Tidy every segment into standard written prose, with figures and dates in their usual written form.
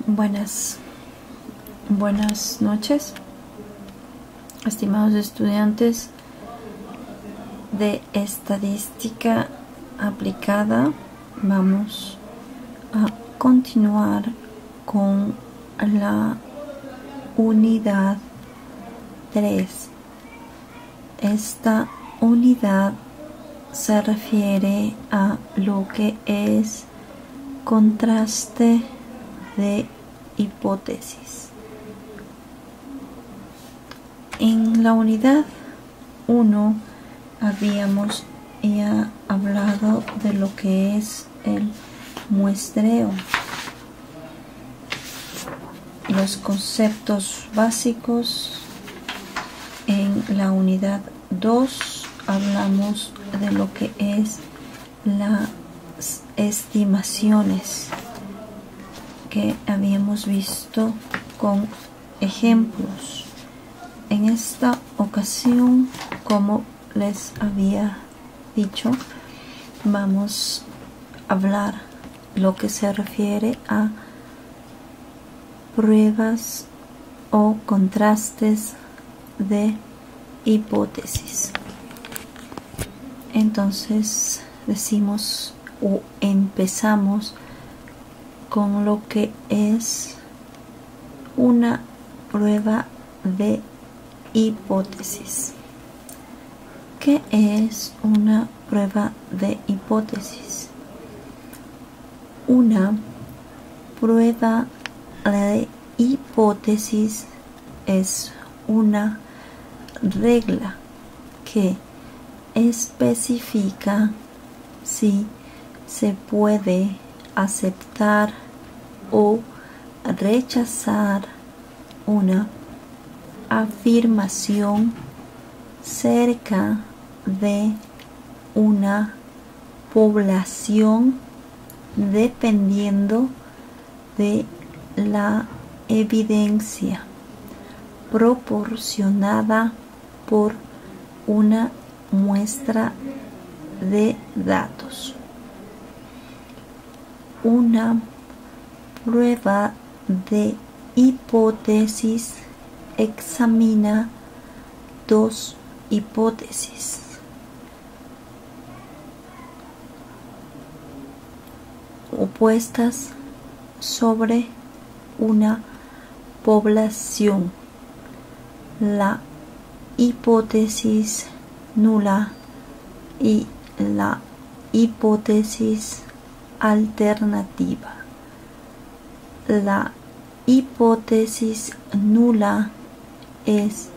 Buenas noches, estimados estudiantes de estadística aplicada. Vamos a continuar con la unidad 3. Esta unidad se refiere a lo que es contraste de hipótesis. En la unidad 1 habíamos ya hablado de lo que es el muestreo, los conceptos básicos. En la unidad 2 hablamos de lo que es las estimaciones, que habíamos visto con ejemplos. En esta ocasión, como les había dicho, vamos a hablar lo que se refiere a pruebas o contrastes de hipótesis. Entonces decimos o empezamos con lo que es una prueba de hipótesis. ¿Qué es una prueba de hipótesis? Una prueba de hipótesis es una regla que especifica si se puede aceptar o rechazar una afirmación cerca de una población dependiendo de la evidencia proporcionada por una muestra de datos. Una prueba de hipótesis examina dos hipótesis opuestas sobre una población: la hipótesis nula y la hipótesis alternativa. La hipótesis nula es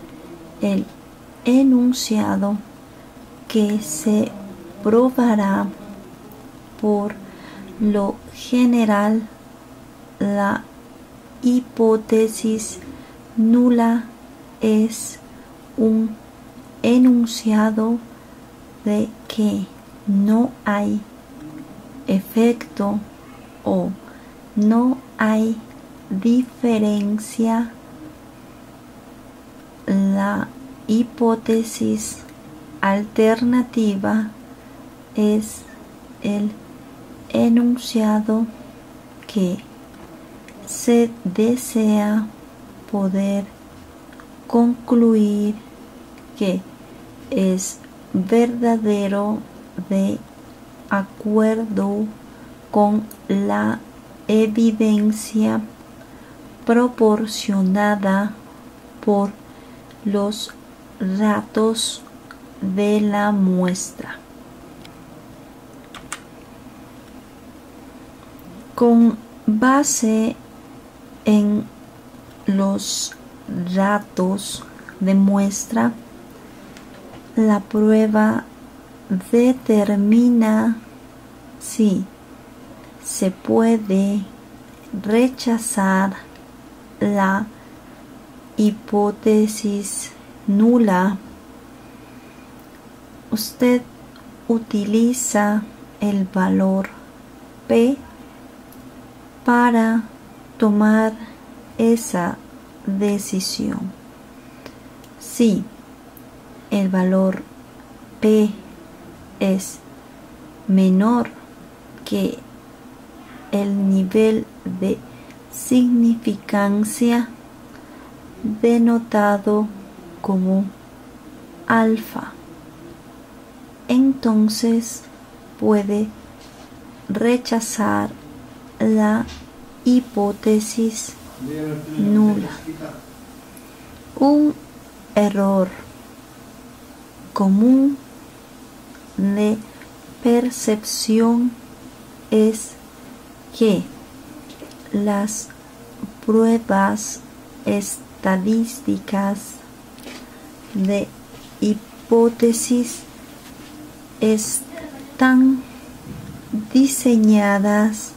el enunciado que se probará. Por lo general, la hipótesis nula es un enunciado de que no hay efecto o no hay diferencia. La hipótesis alternativa es el enunciado que se desea poder concluir que es verdadero de acuerdo con la evidencia proporcionada por los datos de la muestra. Con base en los datos de muestra, la prueba determina si se puede rechazar la hipótesis nula. Usted utiliza el valor P para tomar esa decisión. Si el valor P es menor que el nivel de significancia denotado como alfa. Entonces puede rechazar la hipótesis nula. Un error común de percepción es que las pruebas estadísticas de hipótesis están diseñadas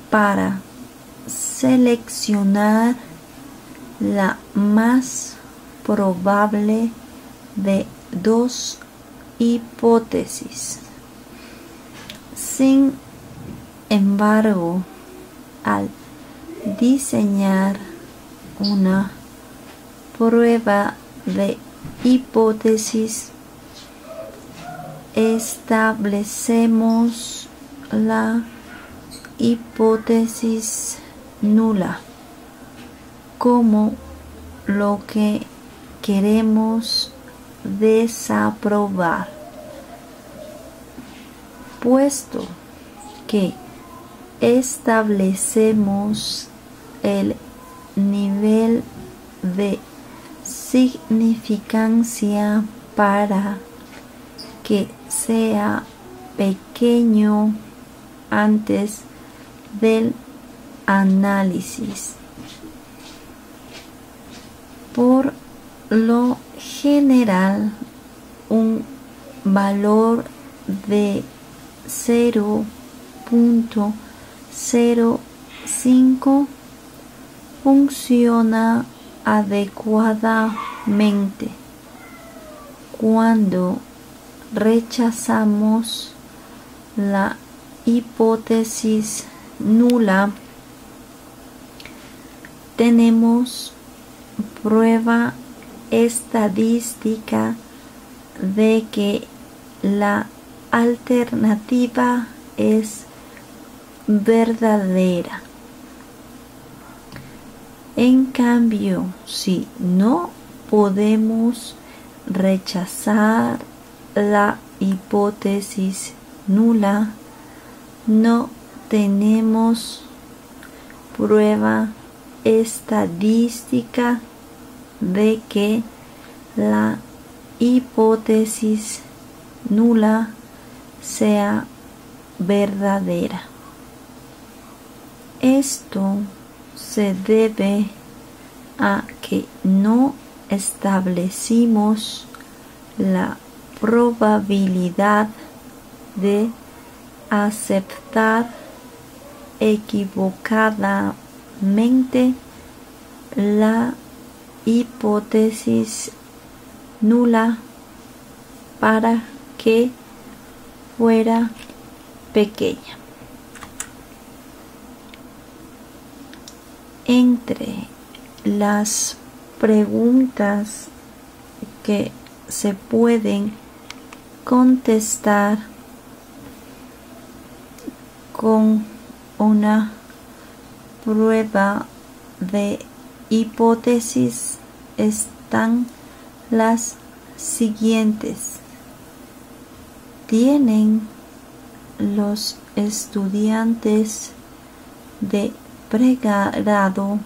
para seleccionar la más probable de dos hipótesis. Sin embargo, al diseñar una prueba de hipótesis, establecemos la hipótesis nula como lo que queremos desaprobar, puesto que establecemos el nivel de significancia para que sea pequeño antes del análisis. Por lo general, un valor de 0.05 funciona adecuadamente cuando rechazamos la hipótesis nula. Tenemos prueba estadística de que la alternativa es verdadera. En cambio, si no podemos rechazar la hipótesis nula, no tenemos prueba estadística de que la hipótesis nula sea verdadera. Esto se debe a que no establecimos la probabilidad de aceptar equivocadamente la hipótesis nula para que fuera pequeña. Entre las preguntas que se pueden contestar con una prueba de hipótesis están las siguientes. ¿Tienen los estudiantes de pregrado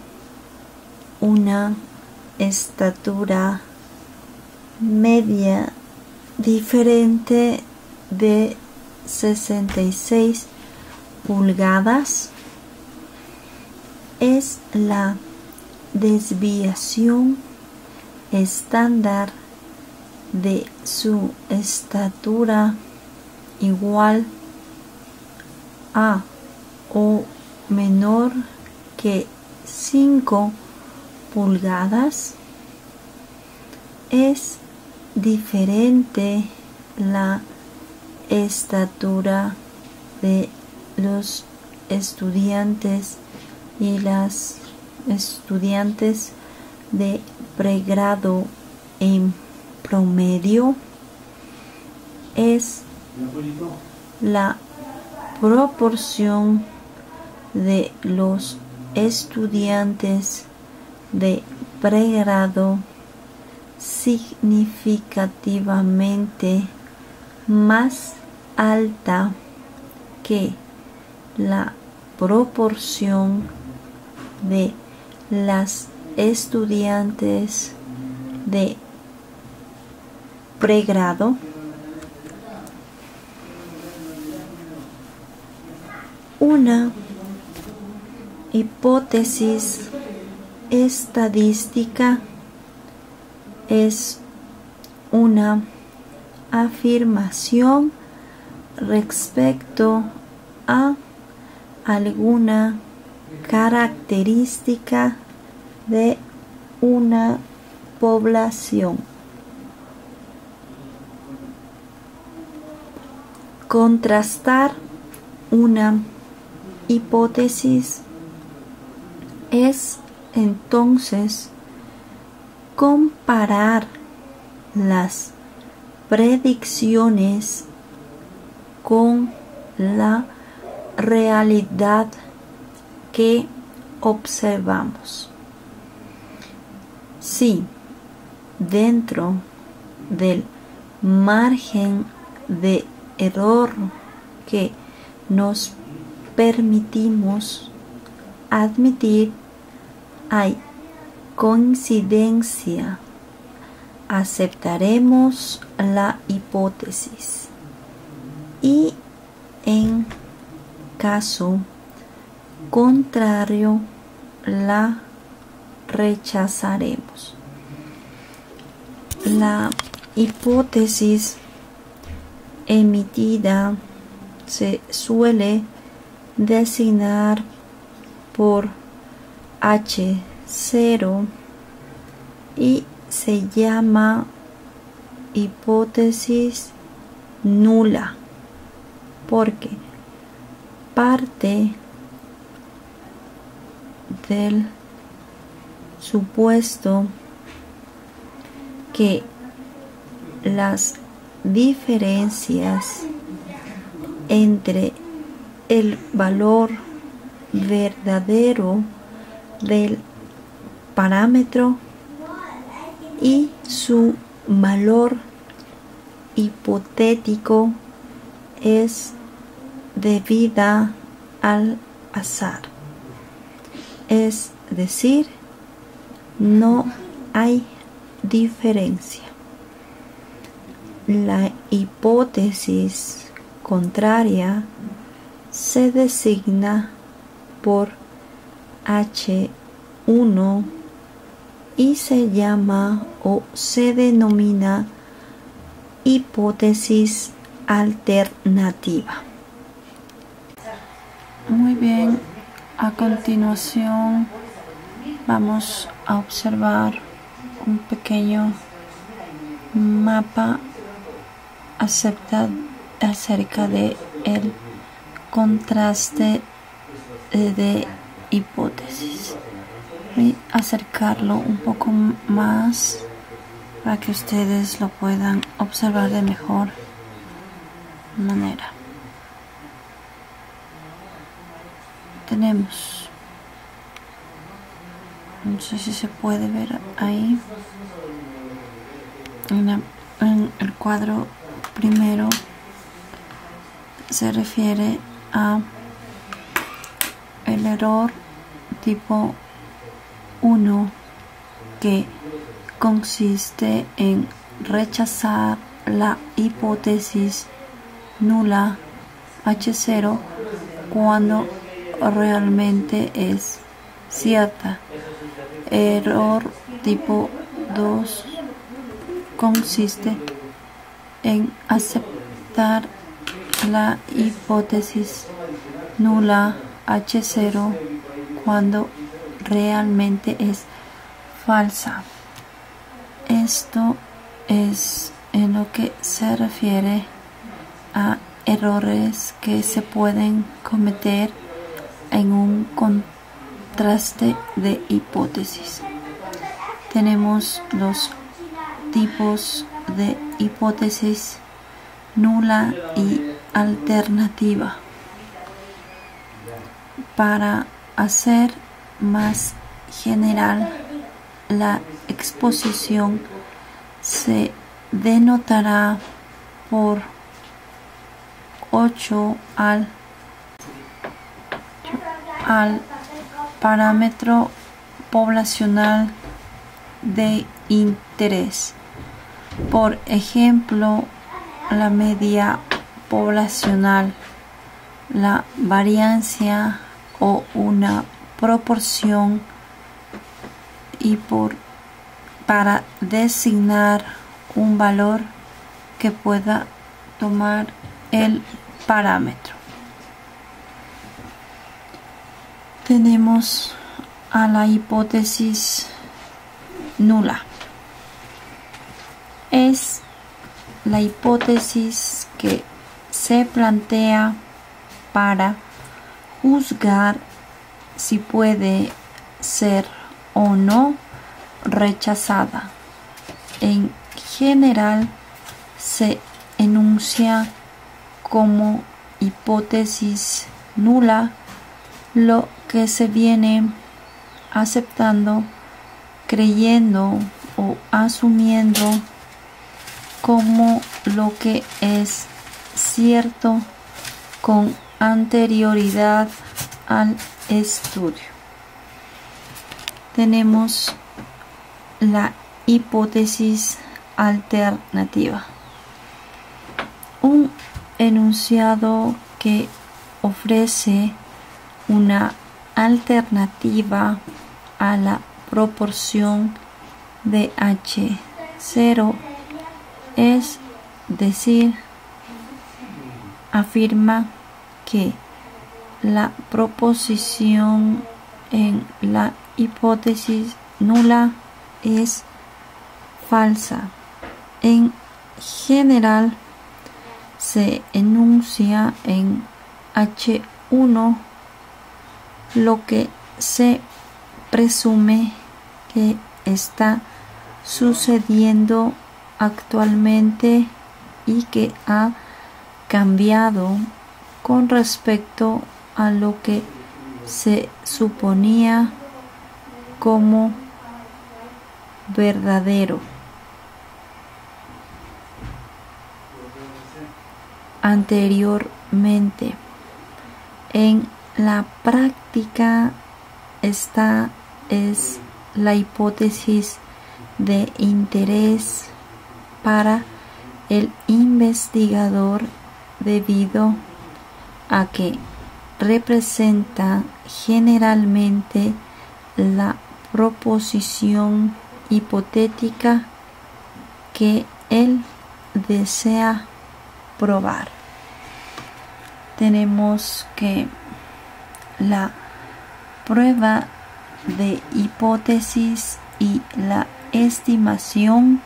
una estatura media diferente de 66 pulgadas? ¿Es la desviación estándar de su estatura igual a o menor que 5 pulgadas? ¿Es diferente la estatura de los estudiantes y las estudiantes de pregrado en promedio? ¿Es la proporción de los estudiantes de pregrado significativamente más alta que la proporción de las estudiantes de pregrado. Una hipótesis estadística es una afirmación respecto a alguna característica de una población. Contrastar una hipótesis es entonces comparar las predicciones con la realidad que observamos. Si dentro del margen de error que nos permitimos admitir hay coincidencia, aceptaremos la hipótesis y en caso contrario la rechazaremos. La hipótesis emitida se suele designar por H0 y se llama hipótesis nula porque parte del supuesto que las diferencias entre el valor verdadero del parámetro y su valor hipotético es debida al azar, es decir, no hay diferencia. La hipótesis contraria se designa por H1 y se llama o se denomina hipótesis alternativa. Muy bien, a continuación vamos a observar un pequeño mapa acerca de el contraste de hipótesis. Voy a acercarlo un poco más para que ustedes lo puedan observar de mejor manera. Tenemos, no sé si se puede ver ahí, en el cuadro primero se refiere a el error tipo 1, que consiste en rechazar la hipótesis nula H0 cuando realmente es cierta. Error tipo 2 consiste en aceptar la hipótesis nula H0 cuando realmente es falsa. Esto es en lo que se refiere a errores que se pueden cometer en un contraste de hipótesis. Tenemos los tipos de hipótesis nula y alternativa. Para hacer más general, la exposición se denotará por 8 al parámetro poblacional de interés. Por ejemplo, la media poblacional, la variancia o una proporción, y para designar un valor que pueda tomar el parámetro. Tenemos a la hipótesis nula. Es la hipótesis que se plantea para juzgar si puede ser o no rechazada. En general se enuncia como hipótesis nula lo que se viene aceptando, creyendo o asumiendo como lo que es cierto con anterioridad al estudio. Tenemos la hipótesis alternativa, un enunciado que ofrece una alternativa a la proporción de H0, es decir, afirma que la proposición en la hipótesis nula es falsa. En general se enuncia en H1 lo que se presume que está sucediendo actualmente y que ha cambiado con respecto a lo que se suponía como verdadero anteriormente. En la práctica, esta es la hipótesis de interés para el investigador debido a que representa generalmente la proposición hipotética que él desea probar. Tenemos que la prueba de hipótesis y la estimación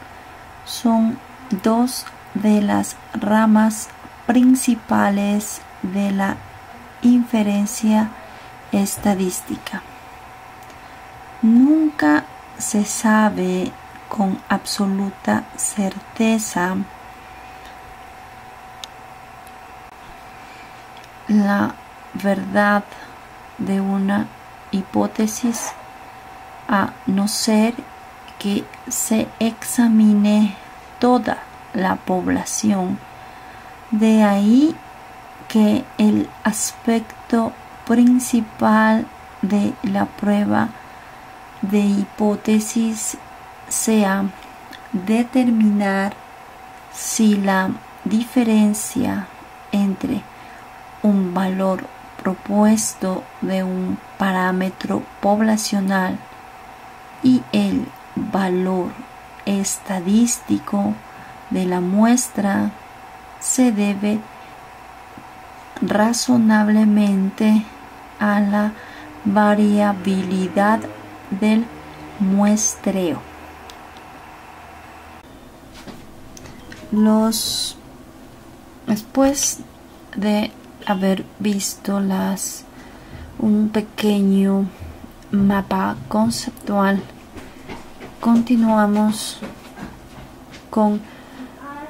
son dos de las ramas principales de la inferencia estadística. Nunca se sabe con absoluta certeza la verdad de una hipótesis a no ser que se examine toda la población. De ahí que el aspecto principal de la prueba de hipótesis sea determinar si la diferencia entre un valor propuesto de un parámetro poblacional y el valor estadístico de la muestra se debe razonablemente a la variabilidad del muestreo. Después de haber visto un pequeño mapa conceptual, continuamos con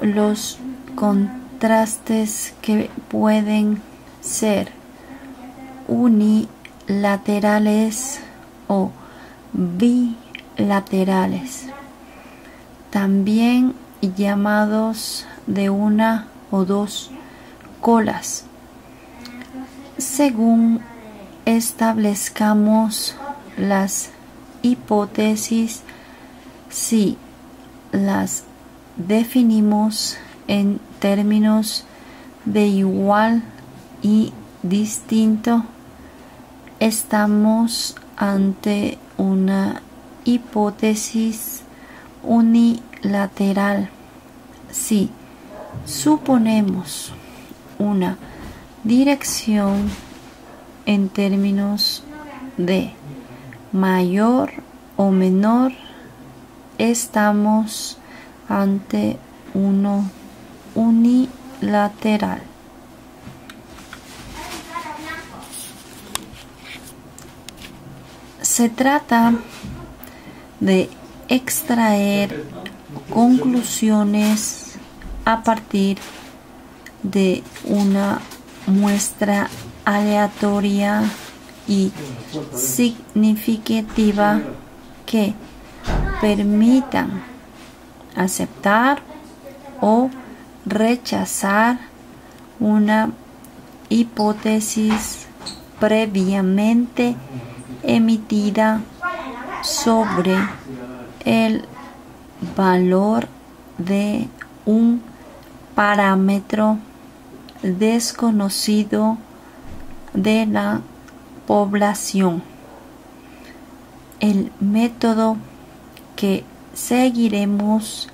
los contrastes que pueden ser unilaterales o bilaterales, también llamados de una o dos colas, según establezcamos las hipótesis. Si las definimos en términos de igual y distinto, estamos ante una hipótesis unilateral. Si suponemos una dirección en términos de mayor o menor, estamos ante uno unilateral. Se trata de extraer conclusiones a partir de una muestra aleatoria y significativa que permitan aceptar o rechazar una hipótesis previamente emitida sobre el valor de un parámetro desconocido de la población. El método que seguiremos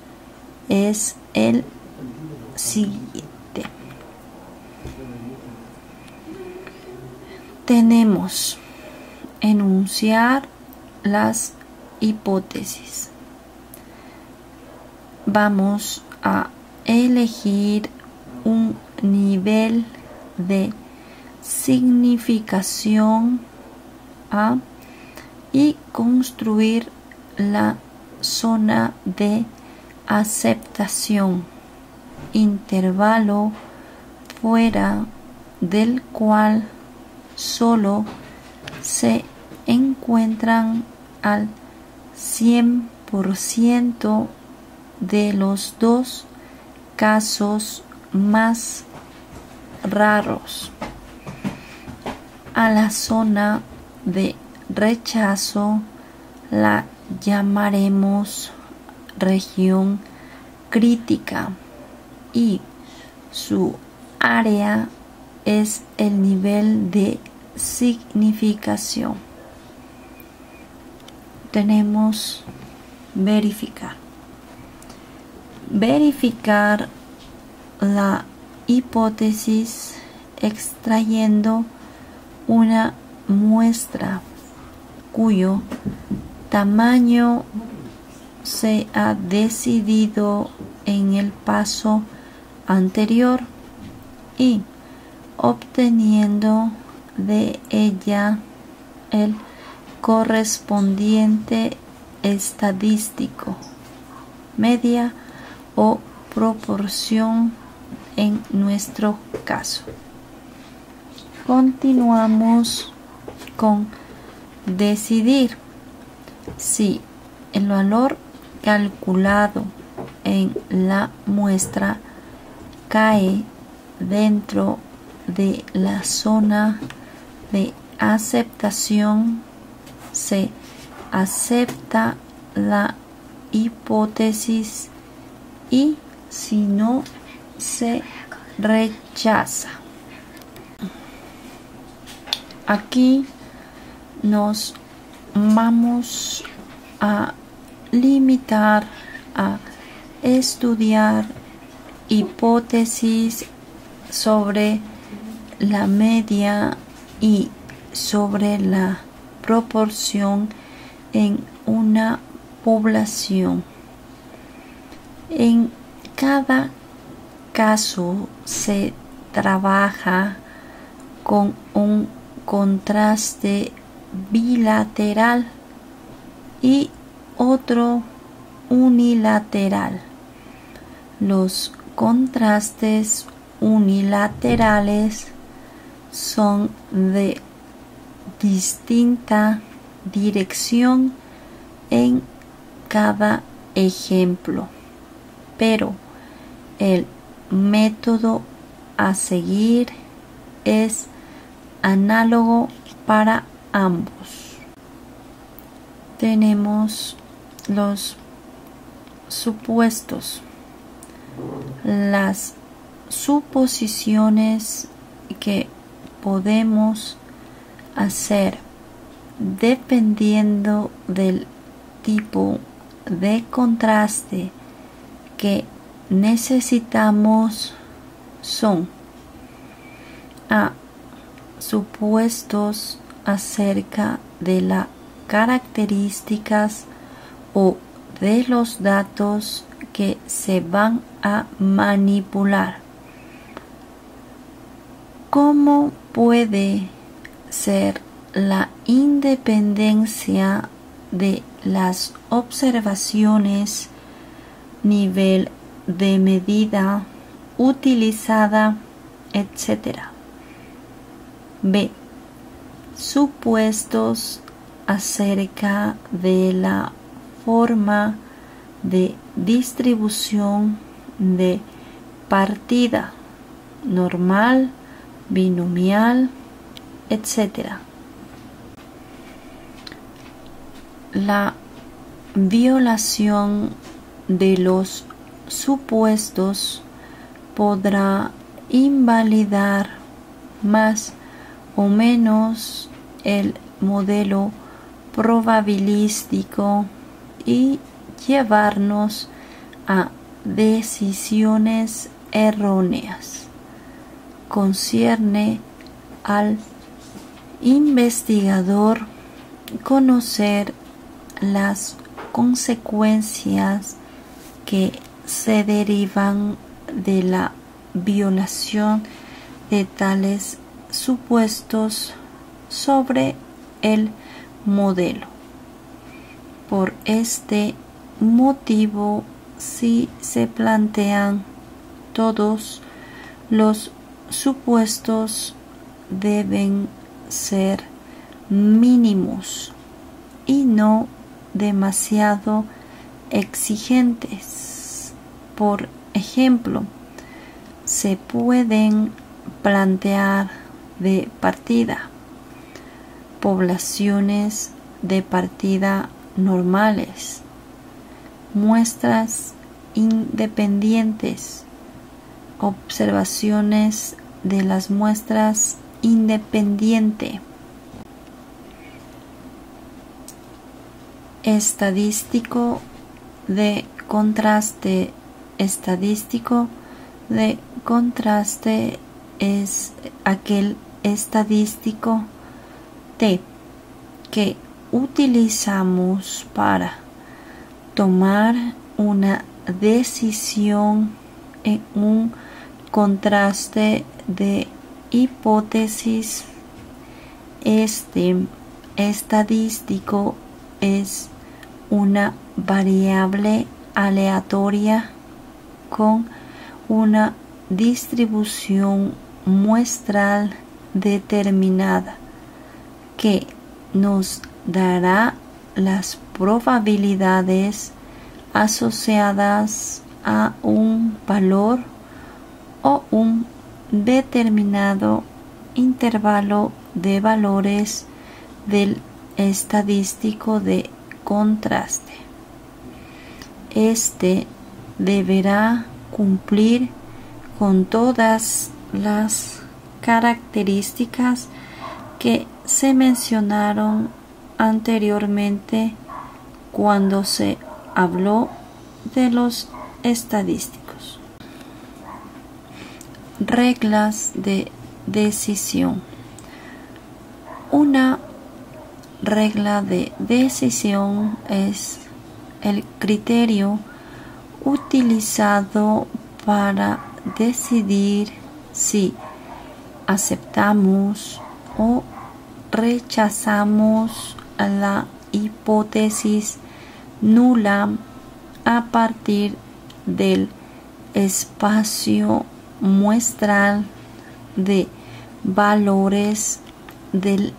es el siguiente. Tenemos enunciar las hipótesis. Vamos a elegir un nivel de significación A y construir la zona de aceptación, intervalo fuera del cual solo se encuentran al 100% de los dos casos más raros. A la zona de rechazo la llamaremos región crítica y su área es el nivel de significación. Tenemos verificar. Verificar la hipótesis extrayendo una muestra cuyo tamaño se ha decidido en el paso anterior y obteniendo de ella el correspondiente estadístico, media o proporción en nuestro caso. Continuamos con decidir. Si el valor calculado en la muestra cae dentro de la zona de aceptación, se acepta la hipótesis y si no, se rechaza. Aquí nos vamos a limitar a estudiar hipótesis sobre la media y sobre la proporción en una población. En cada caso se trabaja con un contraste bilateral y otro unilateral. Los contrastes unilaterales son de distinta dirección en cada ejemplo, pero el método a seguir es análogo para ambos. Tenemos los supuestos, las suposiciones que podemos hacer dependiendo del tipo de contraste que necesitamos son a. Supuestos acerca de las características o de los datos que se van a manipular. ¿Cómo puede ser la independencia de las observaciones, nivel de medida utilizada, etcétera? B. Supuestos acerca de la forma de distribución de partida, normal, binomial, etc. La violación de los supuestos podrá invalidar más o menos el modelo probabilístico y llevarnos a decisiones erróneas. Concierne al investigador conocer las consecuencias que se derivan de la violación de tales supuestos sobre el modelo. Por este motivo, si se plantean todos los supuestos, deben ser mínimos y no demasiado exigentes. Por ejemplo, se pueden plantear de partida, poblaciones de partida normales, muestras independientes, observaciones de las muestras independiente, estadístico de contraste. Estadístico de contraste es aquel estadístico T que utilizamos para tomar una decisión en un contraste de hipótesis. Este estadístico es una variable aleatoria con una distribución muestral determinada que nos dará las probabilidades asociadas a un valor o un determinado intervalo de valores del estadístico de contraste. Este deberá cumplir con todas las características que se mencionaron anteriormente cuando se habló de los estadísticos. Reglas de decisión. Una regla de decisión es el criterio utilizado para decidir si aceptamos o rechazamos la hipótesis nula a partir del espacio muestral de valores del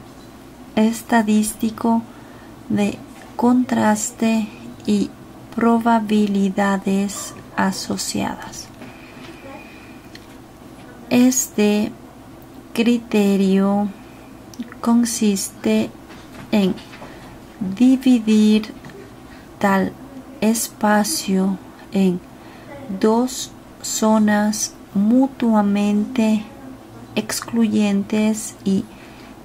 estadístico de contraste y probabilidades asociadas. Este criterio consiste en dividir tal espacio en dos zonas mutuamente excluyentes y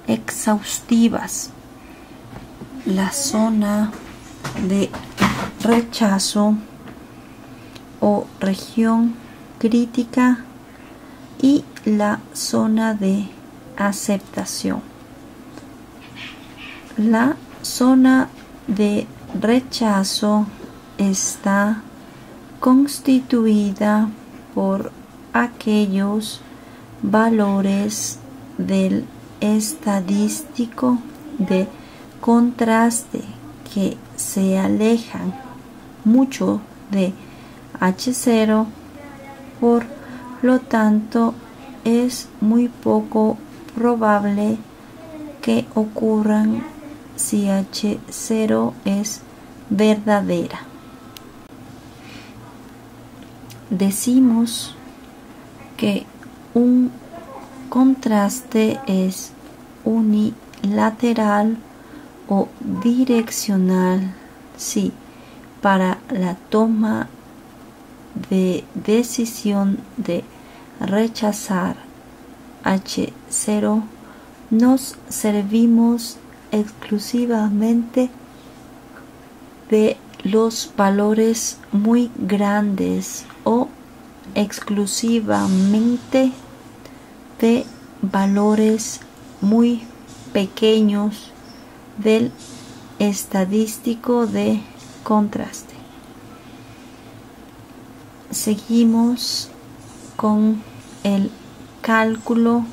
exhaustivas. La zona de rechazo o región crítica y la zona de aceptación. La zona de rechazo está constituida por aquellos valores del estadístico de contraste que se alejan mucho de H0, por lo tanto es muy poco probable que ocurran si H0 es verdadera. Decimos que un contraste es unilateral o direccional si para la toma de decisión de rechazar H0 nos servimos exclusivamente de los valores muy grandes o exclusivamente de valores muy pequeños del estadístico de contraste. Seguimos con el cálculo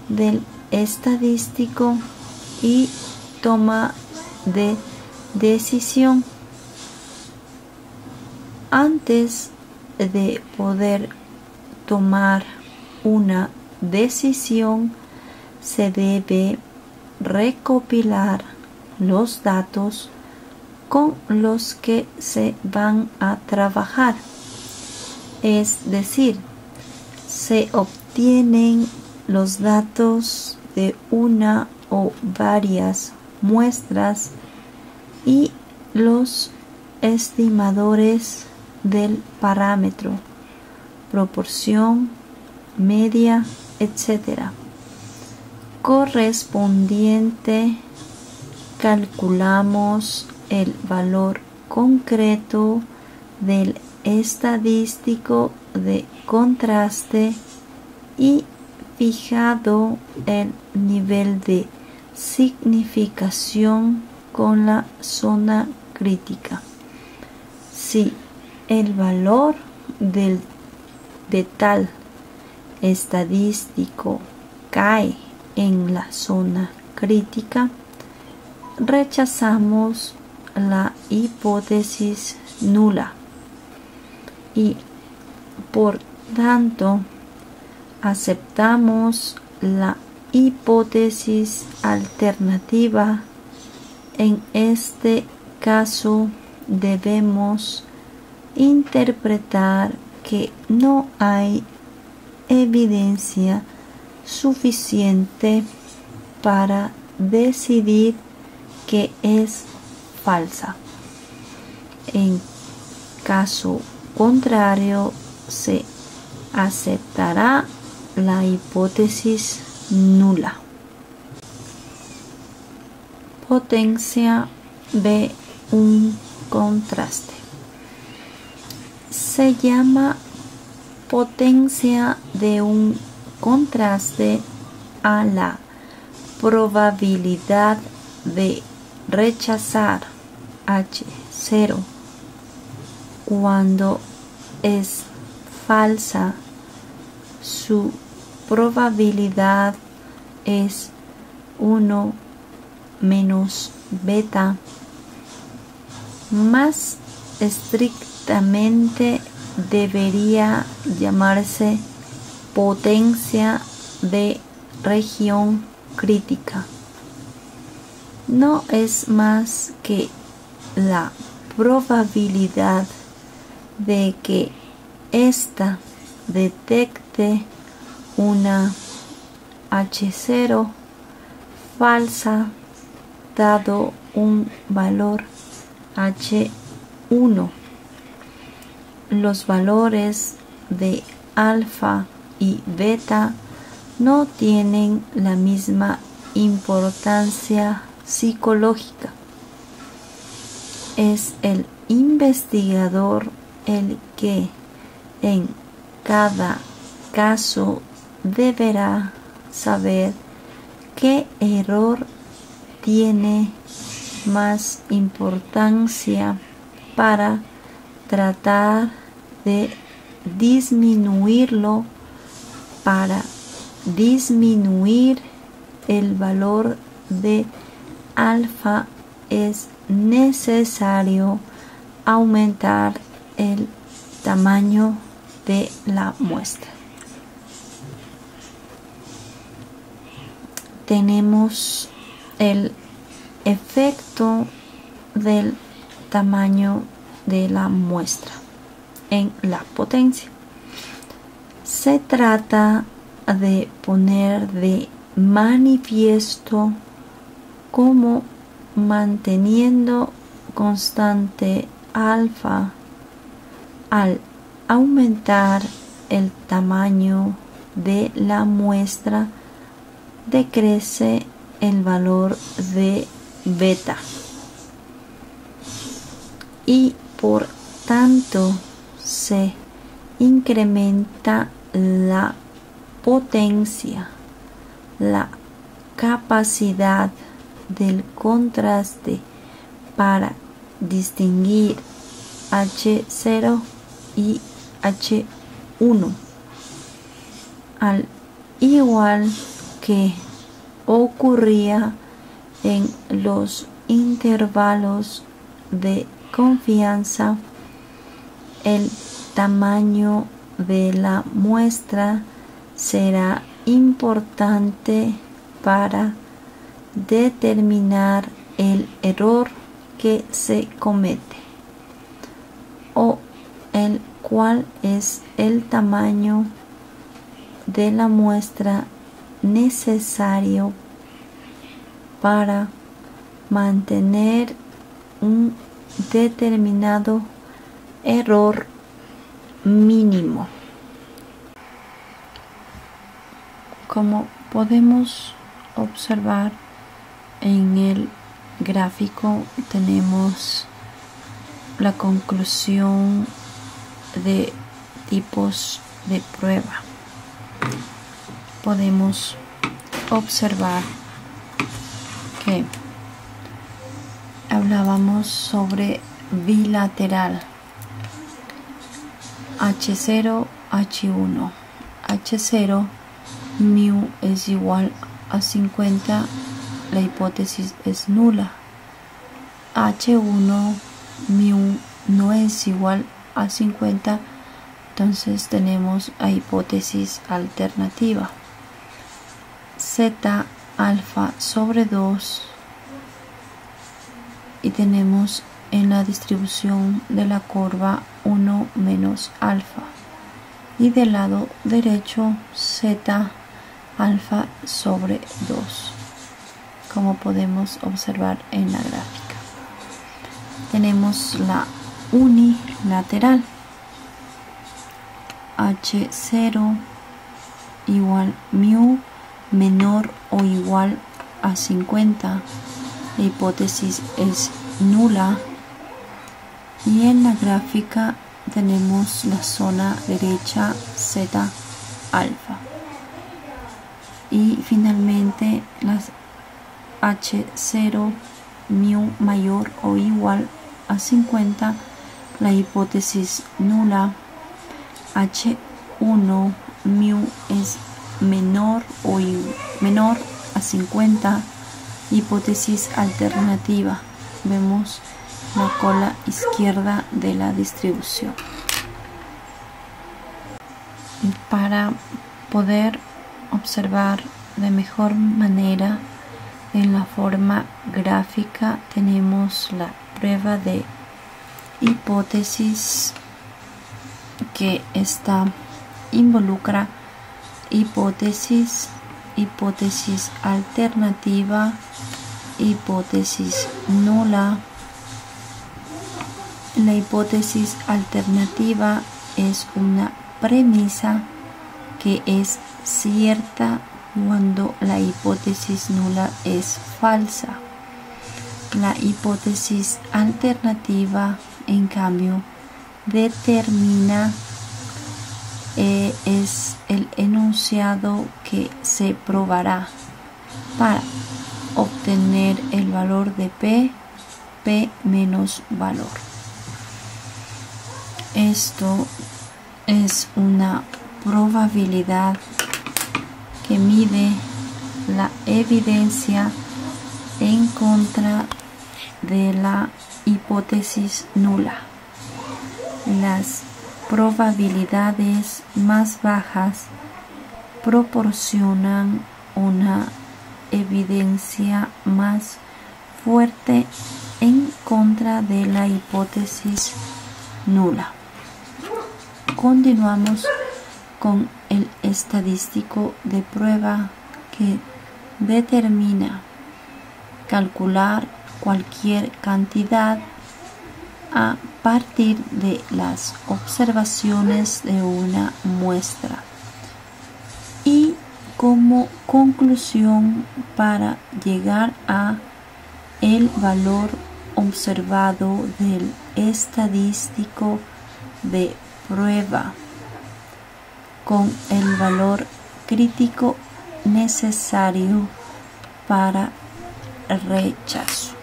del estadístico y toma de decisión. Antes de poder tomar una decisión, se debe recopilar los datos con los que se van a trabajar. Es decir, se obtienen los datos de una o varias muestras y los estimadores del parámetro, proporción, media, etc. correspondiente. Calculamos el valor concreto del estadístico de contraste y, fijado el nivel de significación con la zona crítica, si el valor de tal estadístico cae en la zona crítica, rechazamos la hipótesis nula y, por tanto, aceptamos la hipótesis alternativa. En este caso debemos interpretar que no hay evidencia suficiente para decidir que es falsa. En caso contrario, se aceptará la hipótesis nula. Potencia de un contraste. Se llama potencia de un contraste a la probabilidad de rechazar H0 cuando es falsa. Su probabilidad es 1 menos beta. Más estrictamente debería llamarse potencia de región crítica. no es más que la probabilidad de que ésta detecte una H0 falsa dado un valor H1. Los valores de alfa y beta no tienen la misma importancia psicológica. Es el investigador el que en cada caso deberá saber qué error tiene más importancia para tratar de disminuirlo. Para disminuir el valor de alfa es necesario aumentar el tamaño de la muestra. Tenemos el efecto del tamaño de la muestra en la potencia. Se trata de poner de manifiesto cómo manteniendo constante alfa, al aumentar el tamaño de la muestra, decrece el valor de beta y por tanto se incrementa la potencia, la capacidad del contraste para distinguir H0 y H1, al igual que ocurría en los intervalos de confianza. El tamaño de la muestra será importante para determinar el error que se comete o el cual es el tamaño de la muestra necesario para mantener un determinado error mínimo. Como podemos observar en el gráfico, tenemos la conclusión de tipos de prueba. Podemos observar que hablábamos sobre bilateral H0, H1. H0 mu es igual a 50, la hipótesis es nula. H1 mu no es igual a 50, entonces tenemos la hipótesis alternativa. Z alfa sobre 2 y tenemos en la distribución de la curva 1 menos alfa y del lado derecho Z alfa sobre 2, como podemos observar en la gráfica. Tenemos la unilateral H0 igual mu menor o igual a 50, la hipótesis es nula y en la gráfica tenemos la zona derecha Z alfa y finalmente las H0 mu mayor o igual a 50, la hipótesis nula. H1 mu es menor a 50, hipótesis alternativa. Vemos la cola izquierda de la distribución. Para poder observar de mejor manera En la forma gráfica tenemos la prueba de hipótesis que involucra hipótesis, hipótesis alternativa, hipótesis nula. La hipótesis alternativa es una premisa que es cierta cuando la hipótesis nula es falsa. La hipótesis alternativa, en cambio, determina es el enunciado que se probará para obtener el valor de P menos valor. Esto es una probabilidad que mide la evidencia en contra de la hipótesis nula. Las probabilidades más bajas proporcionan una evidencia más fuerte en contra de la hipótesis nula. Continuamos con el estadístico de prueba que determina calcular cualquier cantidad a partir de las observaciones de una muestra y como conclusión para llegar a el valor observado del estadístico de prueba con el valor crítico necesario para rechazo.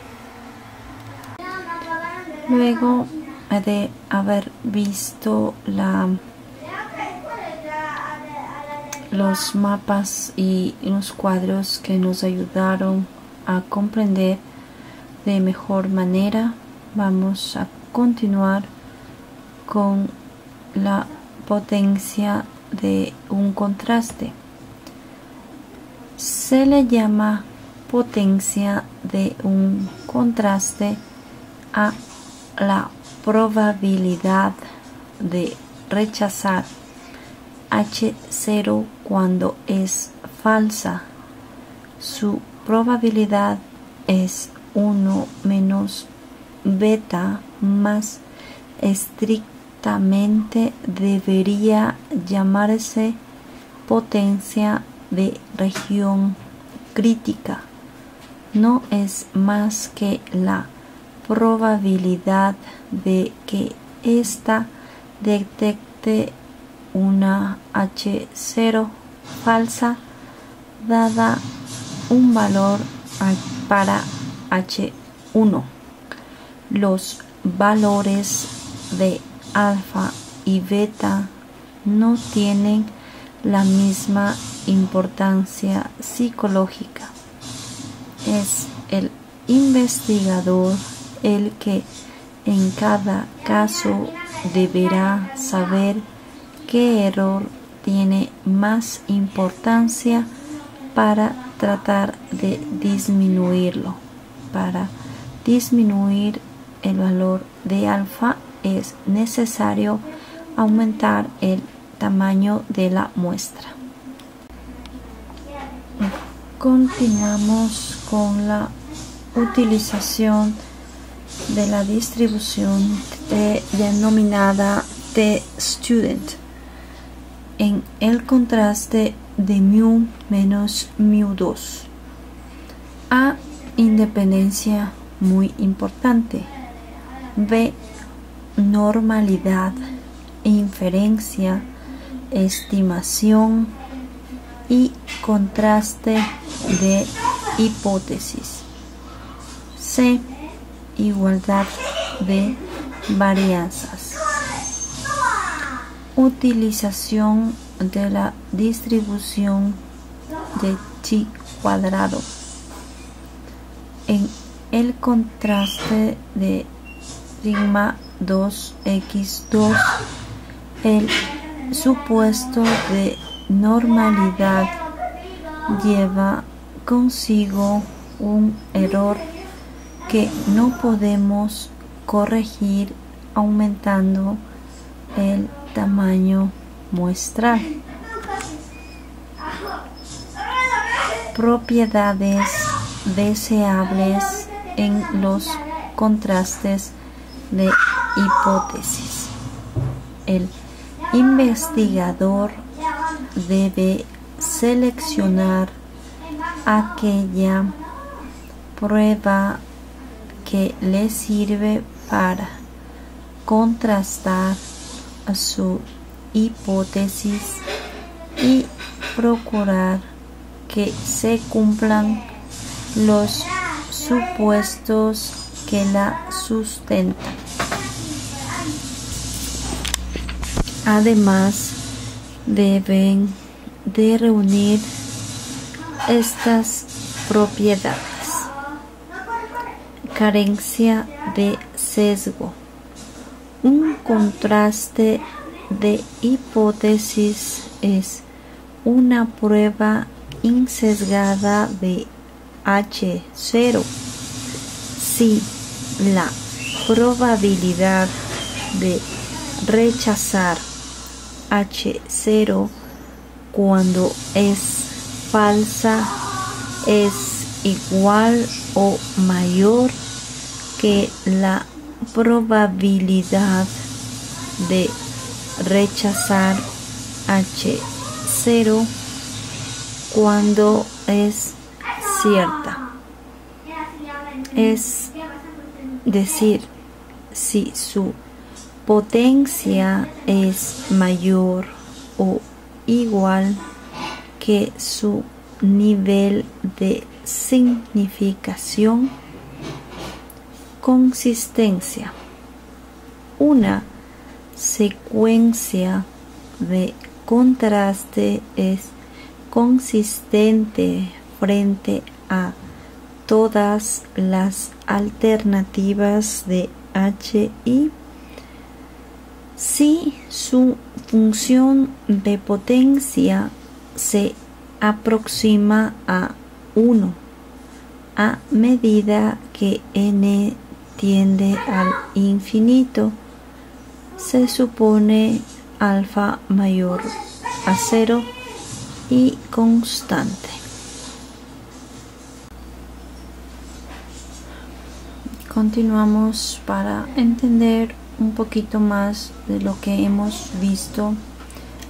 Luego de haber visto los mapas y los cuadros que nos ayudaron a comprender de mejor manera, vamos a continuar con la potencia de un contraste. Se le llama potencia de un contraste a la probabilidad de rechazar H0 cuando es falsa. Su probabilidad es 1 menos beta, más estrictamente debería llamarse potencia de región crítica. No es más que la probabilidad de que ésta detecte una H0 falsa dada un valor para H1. Los valores de alfa y beta no tienen la misma importancia psicológica. Es el investigador el que en cada caso deberá saber qué error tiene más importancia para tratar de disminuirlo. Para disminuir el valor de alfa es necesario aumentar el tamaño de la muestra. Continuamos con la utilización de la distribución denominada t-student en el contraste de mu menos mu2. A independencia muy importante. B normalidad, inferencia, estimación y contraste de hipótesis. C igualdad de varianzas. Utilización de la distribución de chi cuadrado en el contraste de sigma 2x2. El supuesto de normalidad lleva consigo un error que no podemos corregir aumentando el tamaño muestral. Propiedades deseables en los contrastes de hipótesis. El investigador debe seleccionar aquella prueba que le sirve para contrastar su hipótesis y procurar que se cumplan los supuestos que la sustentan. Además, deben de reunir estas propiedades: carencia de sesgo. Un contraste de hipótesis es una prueba insesgada de H0 si la probabilidad de rechazar H0 cuando es falsa es igual o mayor que la probabilidad de rechazar H0 cuando es cierta. Es decir, si su potencia es mayor o igual que su nivel de significación. Consistencia. Una secuencia de contraste es consistente frente a todas las alternativas de HI si su función de potencia se aproxima a 1 a medida que n tiende al infinito. Se supone alfa mayor a 0 y constante. Continuamos para entender un poquito más de lo que hemos visto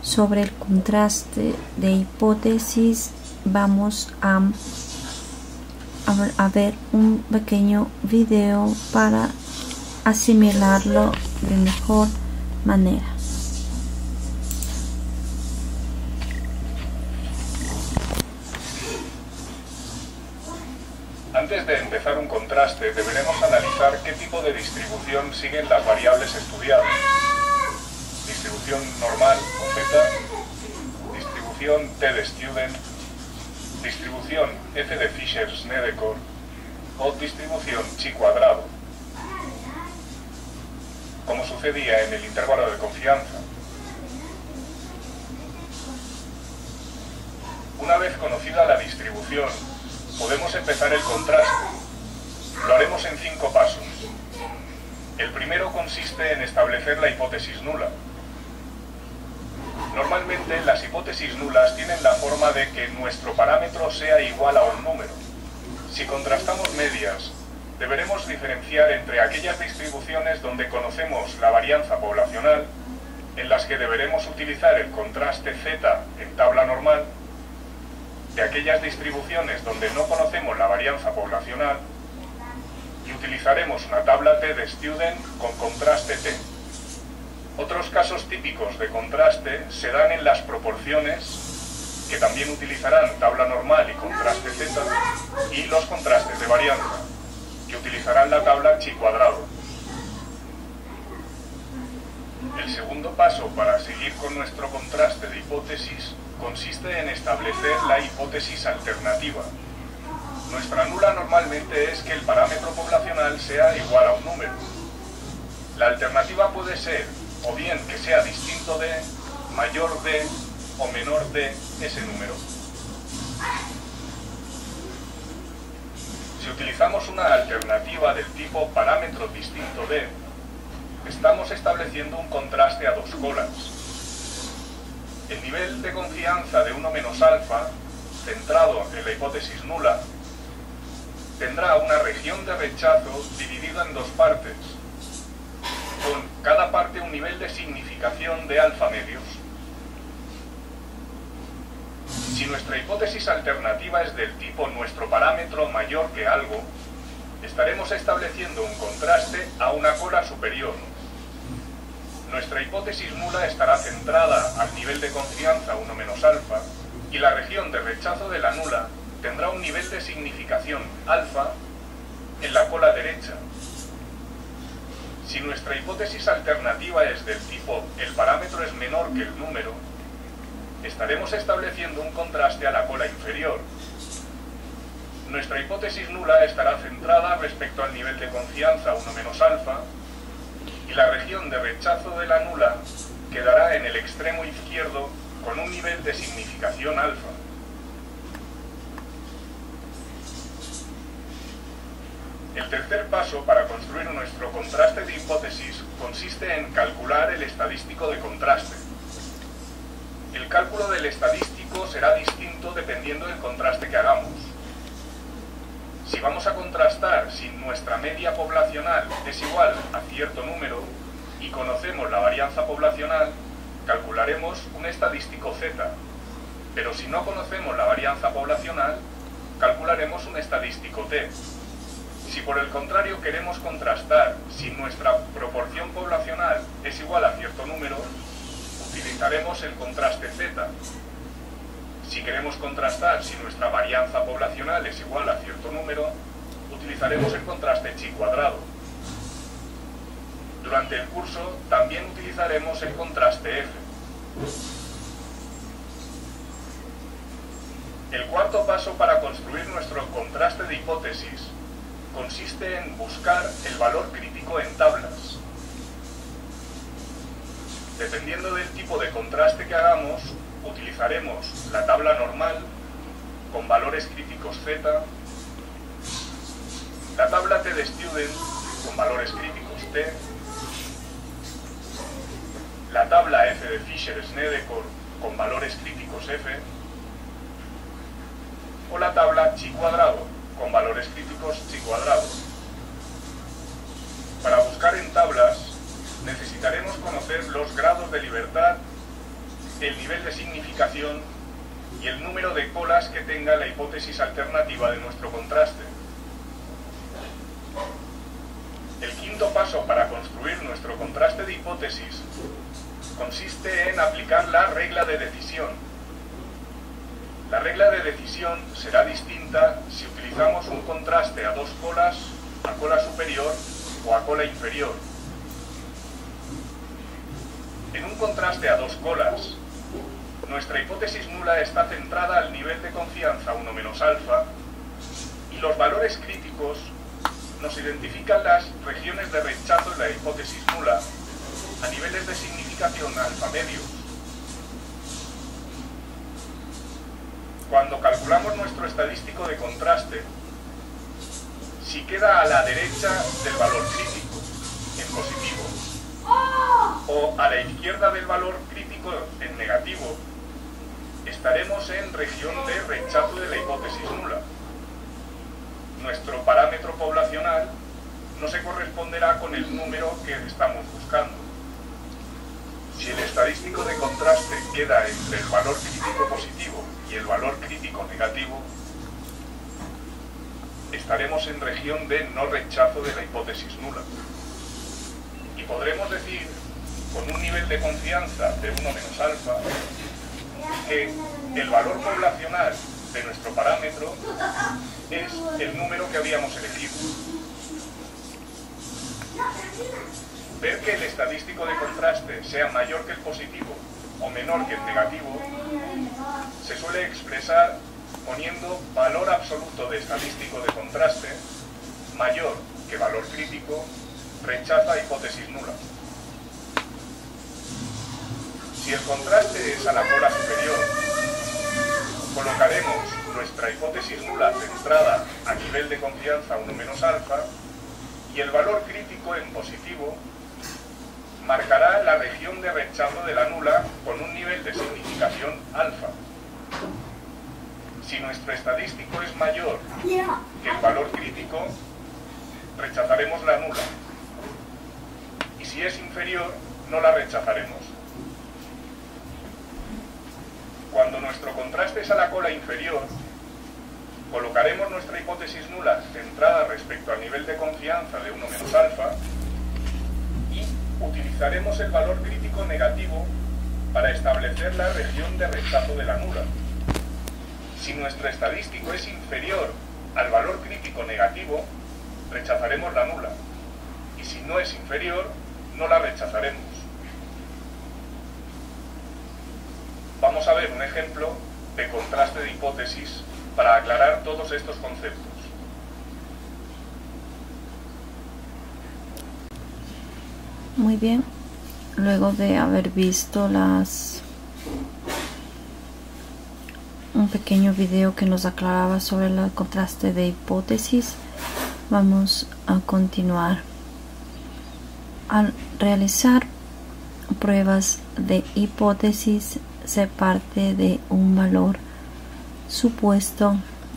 sobre el contraste de hipótesis. Vamos a ver un pequeño video para asimilarlo de mejor manera. Antes de empezar un contraste, deberemos analizar qué tipo de distribución siguen las variables estudiadas. Distribución normal o zeta, distribución t de student, distribución f de Fisher-Snedeker o distribución chi cuadrado, como sucedía en el intervalo de confianza. Una vez conocida la distribución, podemos empezar el contraste. Lo haremos en 5 pasos. El primero consiste en establecer la hipótesis nula. Normalmente las hipótesis nulas tienen la forma de que nuestro parámetro sea igual a un número. Si contrastamos medias, deberemos diferenciar entre aquellas distribuciones donde conocemos la varianza poblacional, en las que deberemos utilizar el contraste Z en tabla normal, de aquellas distribuciones donde no conocemos la varianza poblacional y utilizaremos una tabla T de student con contraste T. Otros casos típicos de contraste se dan en las proporciones, que también utilizarán tabla normal y contraste Z, y los contrastes de varianza, que utilizarán la tabla chi cuadrado. El segundo paso para seguir con nuestro contraste de hipótesis consiste en establecer la hipótesis alternativa. Nuestra nula normalmente es que el parámetro poblacional sea igual a un número. La alternativa puede ser o bien que sea distinto de, mayor de o menor de ese número. utilizamos una alternativa del tipo parámetro distinto de, estamos estableciendo un contraste a dos colas. El nivel de confianza de 1 menos alfa, centrado en la hipótesis nula, tendrá una región de rechazo dividida en dos partes, con cada parte un nivel de significación de alfa medios. Si nuestra hipótesis alternativa es del tipo nuestro parámetro mayor que algo, estaremos estableciendo un contraste a una cola superior. Nuestra hipótesis nula estará centrada al nivel de confianza 1 menos alfa, y la región de rechazo de la nula tendrá un nivel de significación alfa en la cola derecha. Si nuestra hipótesis alternativa es del tipo el parámetro es menor que el número, estaremos estableciendo un contraste a la cola inferior. Nuestra hipótesis nula estará centrada respecto al nivel de confianza 1 menos alfa, y la región de rechazo de la nula quedará en el extremo izquierdo con un nivel de significación alfa. El tercer paso para construir nuestro contraste de hipótesis consiste en calcular el estadístico de contraste. El cálculo del estadístico será distinto dependiendo del contraste que hagamos. Si vamos a contrastar si nuestra media poblacional es igual a cierto número y conocemos la varianza poblacional, calcularemos un estadístico z, pero si no conocemos la varianza poblacional, calcularemos un estadístico t. Si por el contrario queremos contrastar si nuestra proporción poblacional es igual a cierto número, utilizaremos el contraste z. Si queremos contrastar si nuestra varianza poblacional es igual a cierto número, utilizaremos el contraste chi cuadrado. Durante el curso también utilizaremos el contraste f. El cuarto paso para construir nuestro contraste de hipótesis consiste en buscar el valor crítico en tablas. Dependiendo del tipo de contraste que hagamos, utilizaremos la tabla normal con valores críticos z, la tabla T de Student con valores críticos t, la tabla F de Fisher-Snedeker con valores críticos f, o la tabla chi cuadrado con valores críticos chi cuadrado. Para buscar en tablas necesitaremos conocer los grados de libertad, el nivel de significación y el número de colas que tenga la hipótesis alternativa de nuestro contraste. El quinto paso para construir nuestro contraste de hipótesis consiste en aplicar la regla de decisión. La regla de decisión será distinta si utilizamos un contraste a dos colas, a cola superior o a cola inferior. En un contraste a dos colas, nuestra hipótesis nula está centrada al nivel de confianza 1 menos alfa y los valores críticos nos identifican las regiones de rechazo en la hipótesis nula a niveles de significación alfa medios. Cuando calculamos nuestro estadístico de contraste, si queda a la derecha del valor crítico, en positivo, o a la izquierda del valor crítico, en negativo, estaremos en región de rechazo de la hipótesis nula. Nuestro parámetro poblacional no se corresponderá con el número que estamos buscando. Si el estadístico de contraste queda entre el valor crítico positivo y el valor crítico negativo, estaremos en región de no rechazo de la hipótesis nula. Y podremos decir, con un nivel de confianza de 1 menos alfa, que el valor poblacional de nuestro parámetro es el número que habíamos elegido. Ver que el estadístico de contraste sea mayor que el positivo o menor que el negativo se suele expresar poniendo valor absoluto de estadístico de contraste mayor que valor crítico rechaza hipótesis nula. Si el contraste es a la cola superior, colocaremos nuestra hipótesis nula centrada a nivel de confianza 1 menos alfa, y el valor crítico en positivo marcará la región de rechazo de la nula con un nivel de significación alfa. Si nuestro estadístico es mayor que el valor crítico, rechazaremos la nula. Y si es inferior, no la rechazaremos. Cuando nuestro contraste es a la cola inferior, colocaremos nuestra hipótesis nula centrada respecto al nivel de confianza de 1 menos alfa y utilizaremos el valor crítico negativo para establecer la región de rechazo de la nula. Si nuestro estadístico es inferior al valor crítico negativo, rechazaremos la nula. Y si no es inferior, no la rechazaremos. Vamos a ver un ejemplo de contraste de hipótesis para aclarar todos estos conceptos. Muy bien, luego de haber visto un pequeño video que nos aclaraba sobre el contraste de hipótesis, vamos a continuar. Al realizar pruebas de hipótesis se parte de un valor supuesto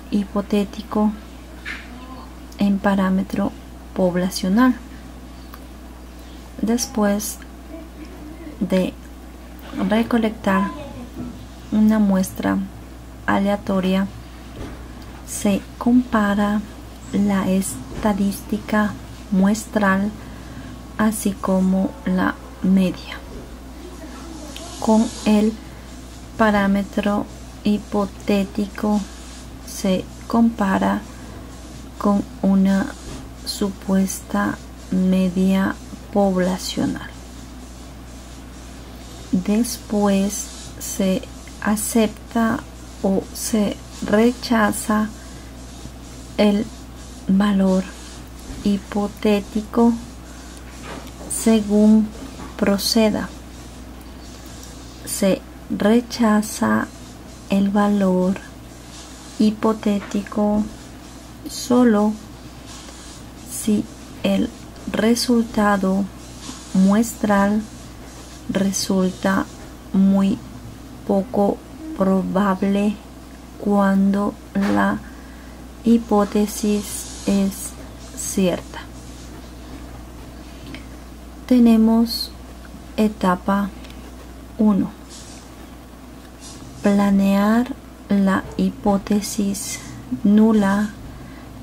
hipotético en parámetro poblacional. Después de recolectar una muestra aleatoria, se compara la estadística muestral así como la media con el parámetro hipotético. Se compara con una supuesta media poblacional. Después se acepta o se rechaza el valor hipotético según proceda. Se rechaza el valor hipotético solo si el resultado muestral resulta muy poco probable cuando la hipótesis es cierta. Tenemos etapa 1. Planear la hipótesis nula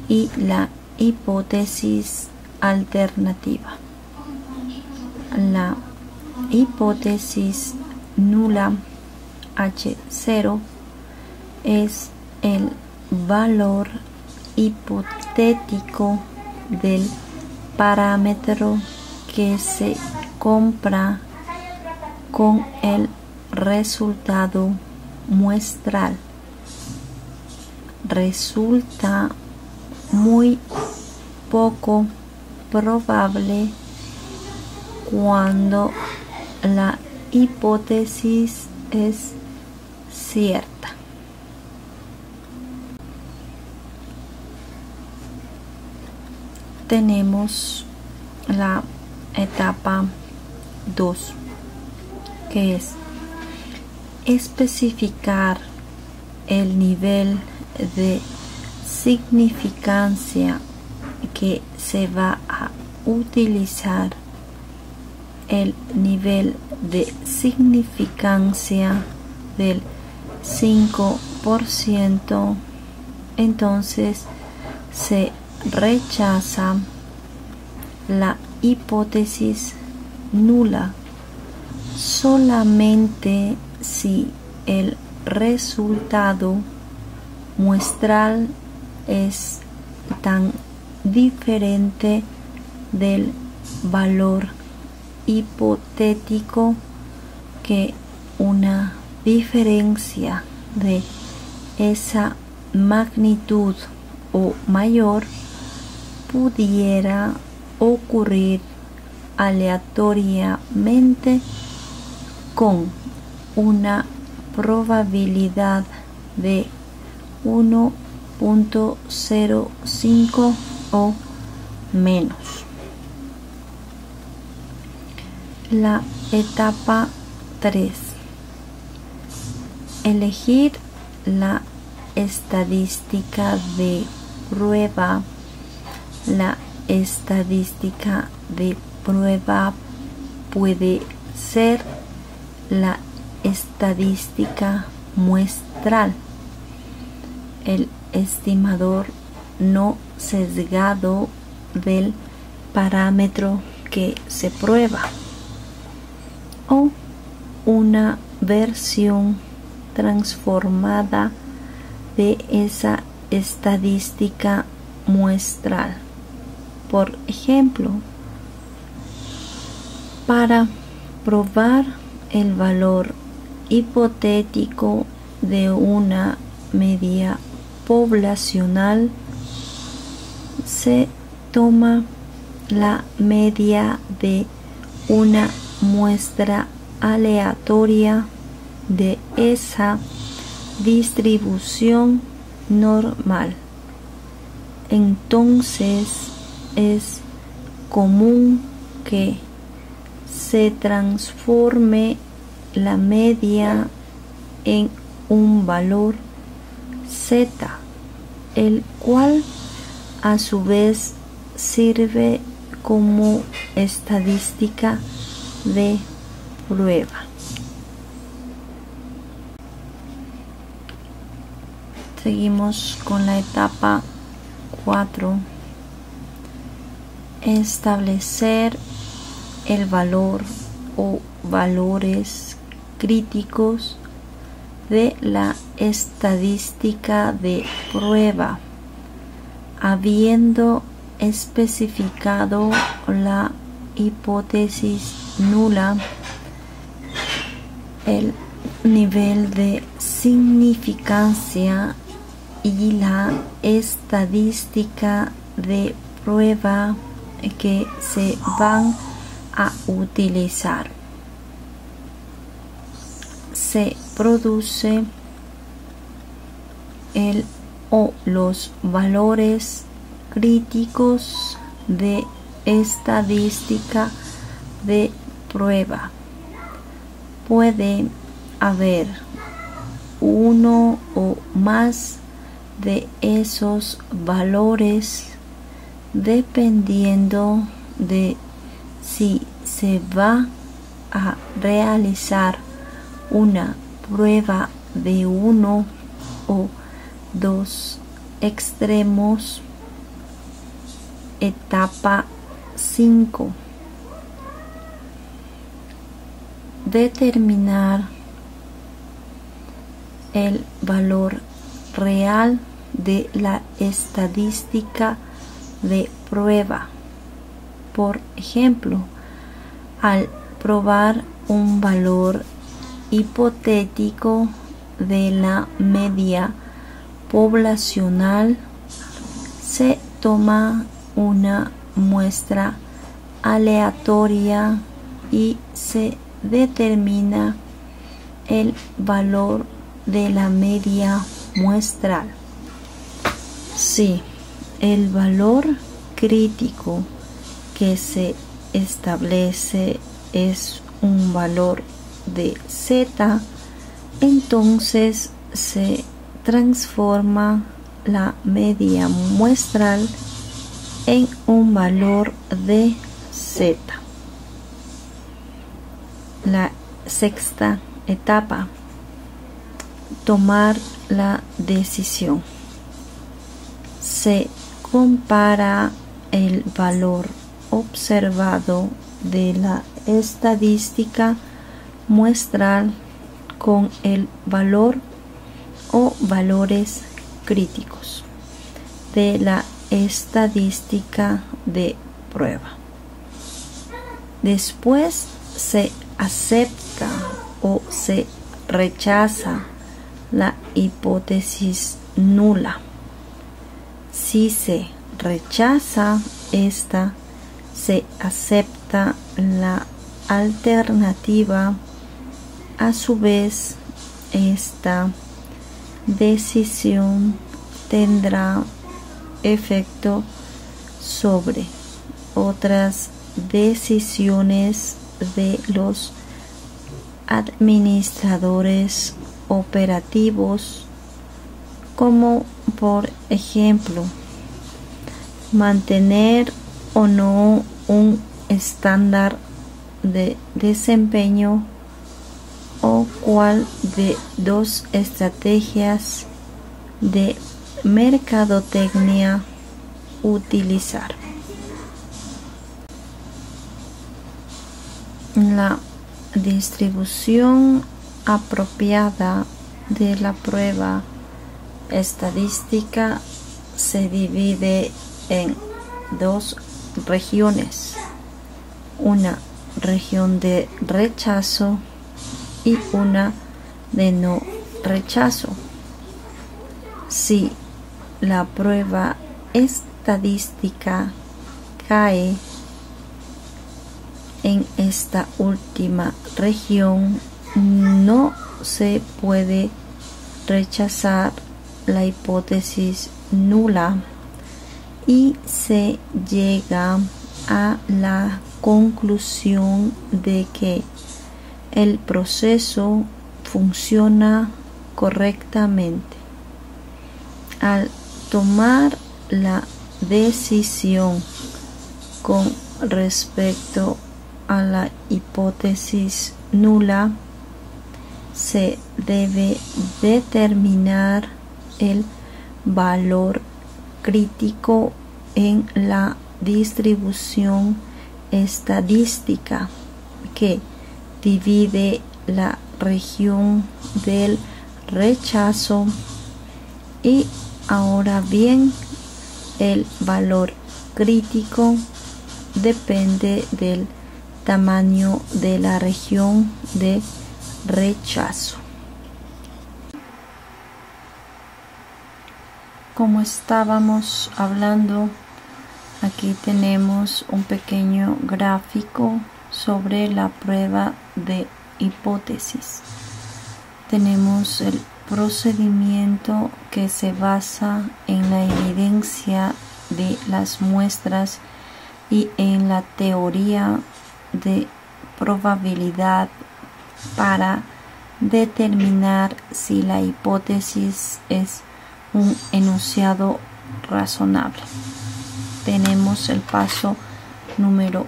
y la hipótesis alternativa. La hipótesis nula H0 es el valor hipotético del parámetro que se compara con el resultado muestral. Resulta muy poco probable cuando la hipótesis es cierta. Tenemos la etapa 2, que es especificar el nivel de significancia que se va a utilizar. El nivel de significancia del 5%, entonces se rechaza la hipótesis nula solamente si el resultado muestral es tan diferente del valor hipotético que una diferencia de esa magnitud o mayor pudiera ocurrir aleatoriamente con una probabilidad de 1.05 o menos. La etapa 3. Elegir la estadística de prueba. La estadística de prueba puede ser la estadística muestral, el estimador no sesgado del parámetro que se prueba, o una versión transformada de esa estadística muestral. Por ejemplo, para probar el valor hipotético de una media poblacional, se toma la media de una muestra aleatoria de esa distribución normal. Entonces es común que se transforme la media en un valor z, el cual a su vez sirve como estadística de prueba. Seguimos con la etapa 4. Establecer el valor o valores críticos de la estadística de prueba, habiendo especificado la hipótesis nula, el nivel de significancia y la estadística de prueba que se van a utilizar. Se produce el o los valores críticos de estadística de prueba. Puede haber uno o más de esos valores dependiendo de si se va a realizar una prueba de uno o dos extremos. Etapa 5. Determinar el valor real de la estadística de prueba. Por ejemplo, al probar un valor hipotético de la media poblacional, se toma una muestra aleatoria y se determina el valor de la media muestral. Si el valor crítico que se establece es un valor de z, entonces se transforma la media muestral en un valor de z. La sexta etapa: tomar la decisión. Se compara el valor observado de la estadística muestral con el valor o valores críticos de la estadística de prueba. Después se acepta o se rechaza la hipótesis nula. Si se rechaza esta, se acepta la alternativa. A su vez, esta decisión tendrá efecto sobre otras decisiones de los administradores operativos, como por ejemplo mantener o no un estándar de desempeño o cuál de dos estrategias de mercadotecnia utilizar. La distribución apropiada de la prueba estadística se divide en dos regiones: una región de rechazo y una de no rechazo. Si la prueba estadística cae en esta última región, no se puede rechazar la hipótesis nula y se llega a la conclusión de que el proceso funciona correctamente. Al tomar la decisión con respecto a la hipótesis nula, se debe determinar el valor crítico en la distribución estadística que divide la región del rechazo. Y ahora bien, el valor crítico depende del tamaño de la región de rechazo. Como estábamos hablando, aquí tenemos un pequeño gráfico sobre la prueba de hipótesis. Tenemos el procedimiento que se basa en la evidencia de las muestras y en la teoría de probabilidad para determinar si la hipótesis es un enunciado razonable. Tenemos el paso número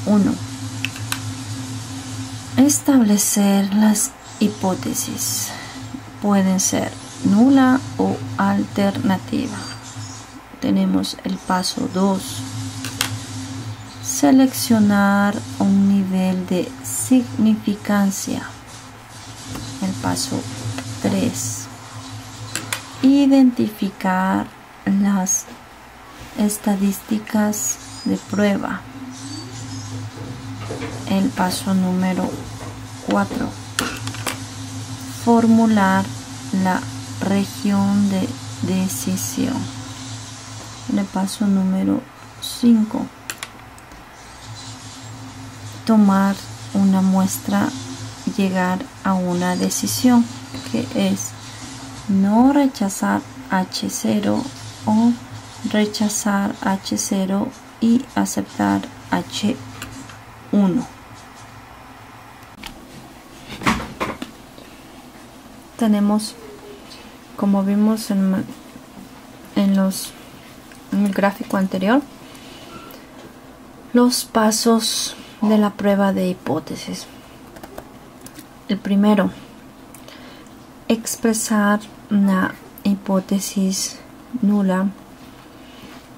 1. Establecer las hipótesis. Pueden ser nula o alternativa. Tenemos el paso 2. Seleccionar un nivel de significancia. El paso 3. Identificar las estadísticas de prueba. El paso número 4. Formular la región de decisión. El paso número 5. Tomar una muestra y llegar a una decisión, que es no rechazar H0 o rechazar H0 y aceptar H1. Tenemos, como vimos en el gráfico anterior, los pasos de la prueba de hipótesis. El primero, expresar una hipótesis nula,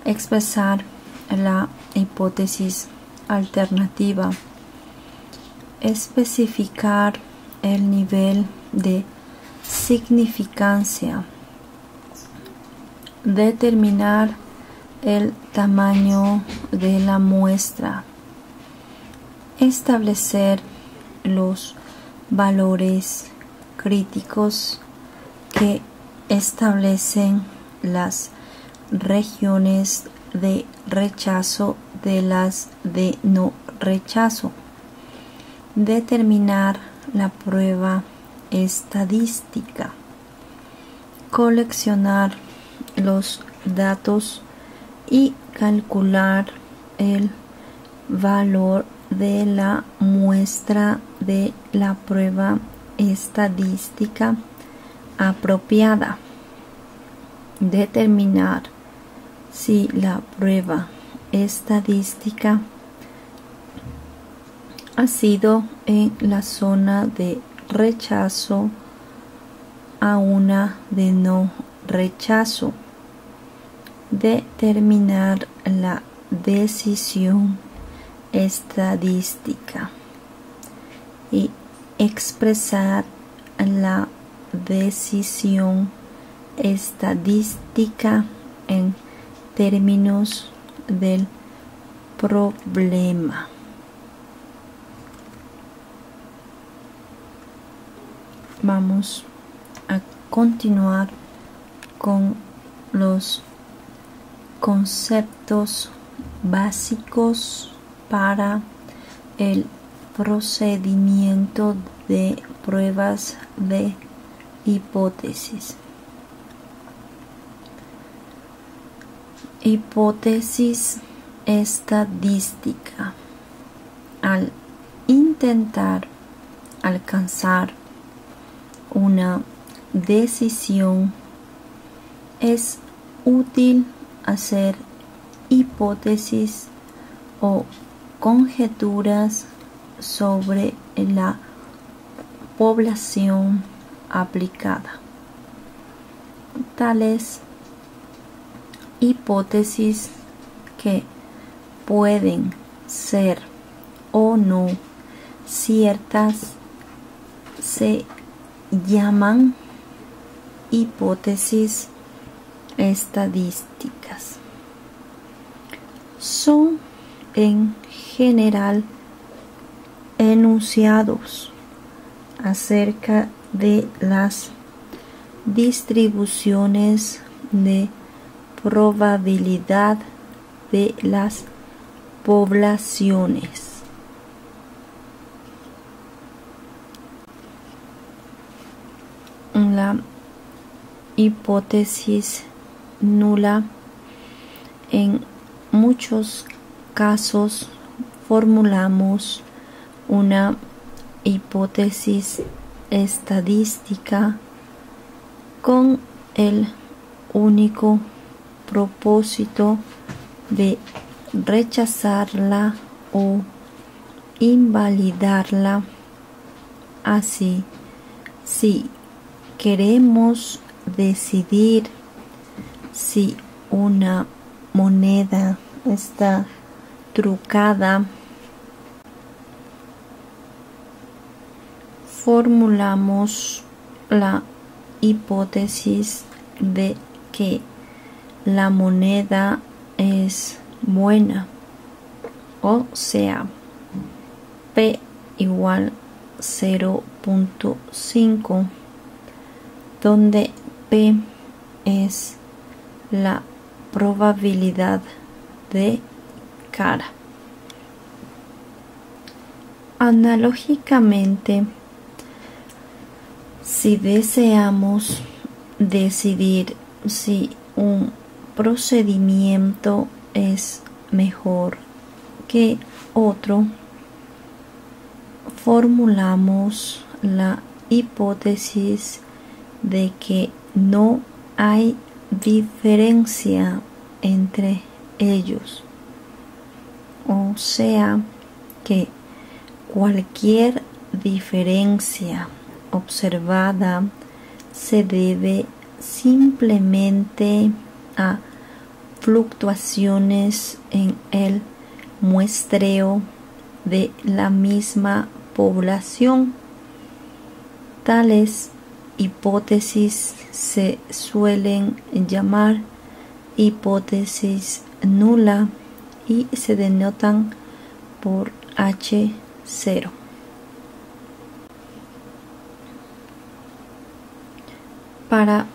expresar la hipótesis alternativa, especificar el nivel de significancia, determinar el tamaño de la muestra, establecer los valores críticos que establecen las regiones de rechazo de las de no rechazo, determinar la prueba estadística, coleccionar los datos y calcular el valor de la muestra de la prueba estadística apropiada. Determinar si la prueba estadística ha sido en la zona de rechazo a una de no rechazo. Determinar la decisión estadística y expresar la decisión estadística en términos del problema. Vamos a continuar con los conceptos básicos para el procedimiento de pruebas de hipótesis. Hipótesis estadística. Al intentar alcanzar una decisión, es útil hacer hipótesis o conjeturas sobre la población aplicada. Tales hipótesis, que pueden ser o no ciertas, se llaman hipótesis estadísticas. Son en general enunciados acerca de las distribuciones de probabilidad de las poblaciones. La hipótesis nula, en muchos casos formulamos una hipótesis estadística con el único propósito de rechazarla o invalidarla. Así, si queremos decidir si una moneda está trucada, formulamos la hipótesis de que la moneda es buena, o sea, P igual 0.5, donde P es la probabilidad de cara. Analógicamente, si deseamos decidir si un procedimiento es mejor que otro, formulamos la hipótesis de que no hay diferencia entre ellos, o sea que cualquier diferencia observada se debe simplemente a fluctuaciones en el muestreo de la misma población. Tales hipótesis se suelen llamar hipótesis nula y se denotan por H0. Para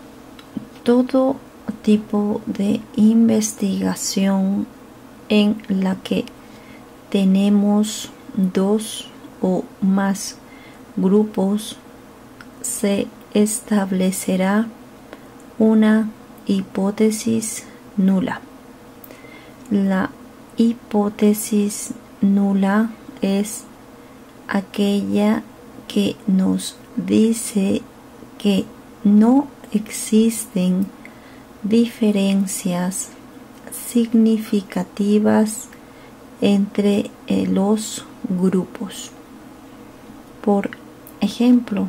todo tipo de investigación en la que tenemos dos o más grupos, se establecerá una hipótesis nula. La hipótesis nula es aquella que nos dice que no existen diferencias significativas entre los grupos. Por ejemplo,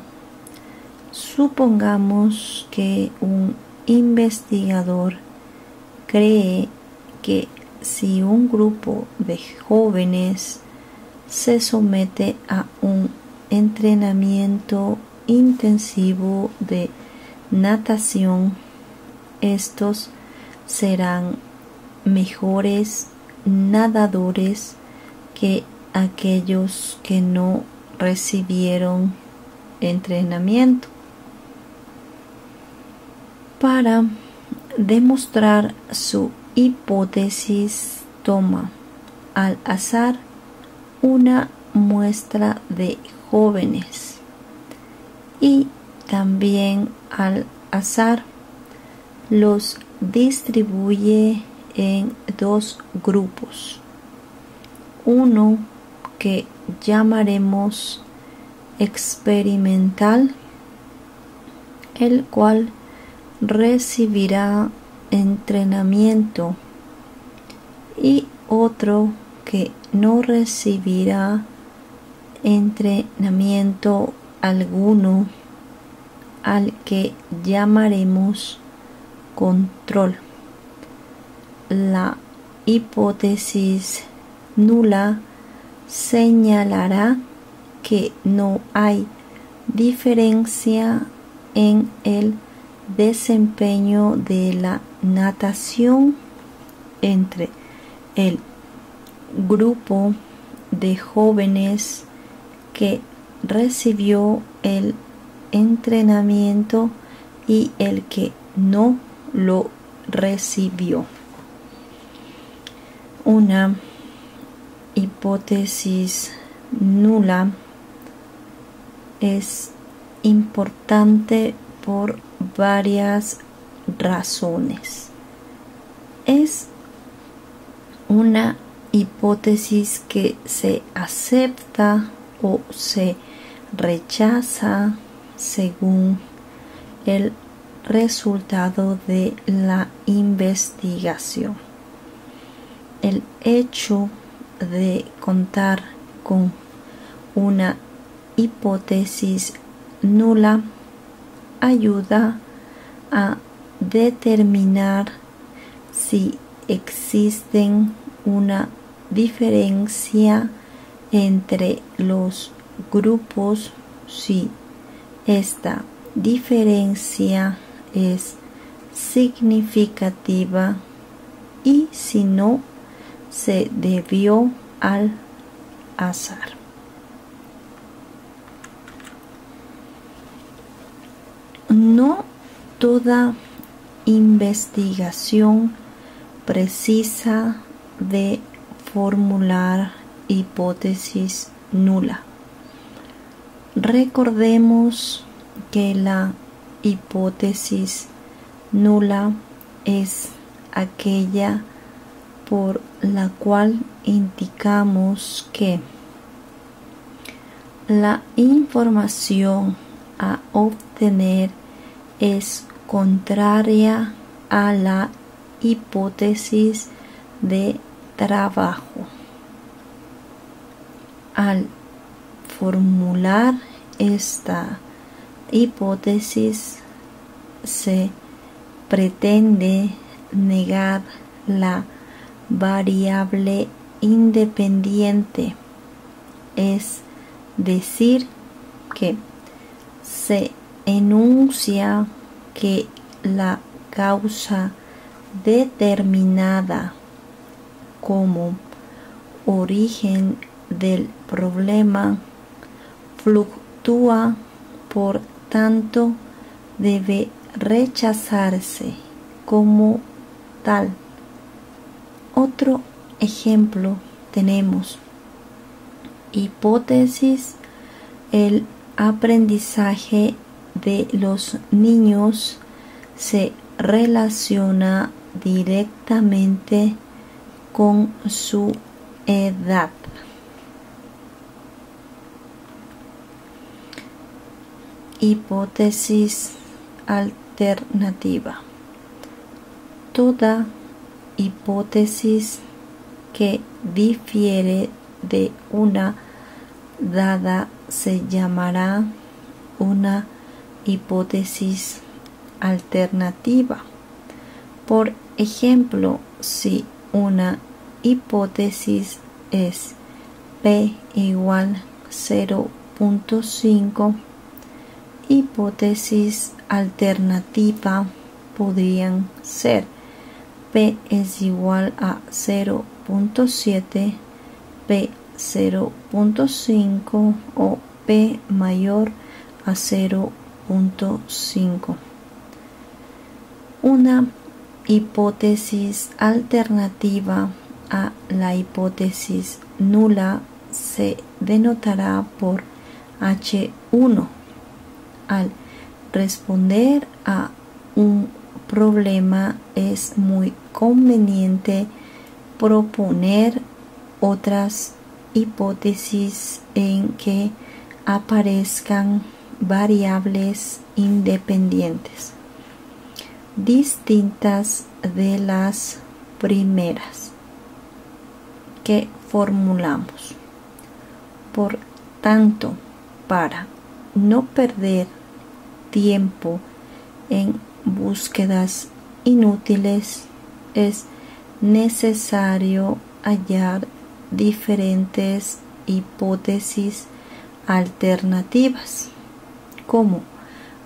supongamos que un investigador cree que si un grupo de jóvenes se somete a un entrenamiento intensivo de natación, estos serán mejores nadadores que aquellos que no recibieron entrenamiento. Para demostrar su hipótesis, toma al azar una muestra de jóvenes y también al azar los distribuye en dos grupos, uno que llamaremos experimental, el cual recibirá entrenamiento, y otro que no recibirá entrenamiento alguno, al que llamaremos control. La hipótesis nula señalará que no hay diferencia en el desempeño de la natación entre el grupo de jóvenes que recibió el entrenamiento y el que no lo recibió. Una hipótesis nula es importante por varias razones. Es una hipótesis que se acepta o se rechaza según el resultado de la investigación. El hecho de contar con una hipótesis nula ayuda a determinar si existen una diferencia entre los grupos, si esta diferencia es significativa y si no, se debió al azar. No toda investigación precisa de formular hipótesis nula. Recordemos que la hipótesis nula es aquella por la cual indicamos que la información a obtener es contraria a la hipótesis de trabajo. Al formular esta hipótesis se pretende negar la variable independiente, es decir, que se enuncia que la causa determinada como origen del problema fluctúa, por tanto debe rechazarse como tal. Otro ejemplo tenemos: hipótesis: el aprendizaje de los niños se relaciona directamente con su edad. Hipótesis alternativa. Toda hipótesis que difiere de una dada se llamará una hipótesis alternativa. Por ejemplo, si una hipótesis es P igual 0.5, hipótesis alternativa podrían ser P es igual a 0.7, P 0.5 o P mayor a 0.5. Una hipótesis alternativa a la hipótesis nula se denotará por H1. Al responder a un problema es muy conveniente proponer otras hipótesis en que aparezcan variables independientes distintas de las primeras que formulamos. Por tanto, para no perder tiempo en búsquedas inútiles, es necesario hallar diferentes hipótesis alternativas como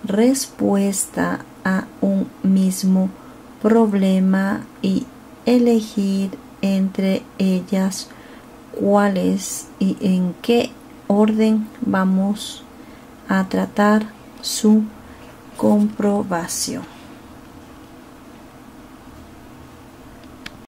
respuesta a un mismo problema y elegir entre ellas cuáles y en qué orden vamos a tratar su comprobación.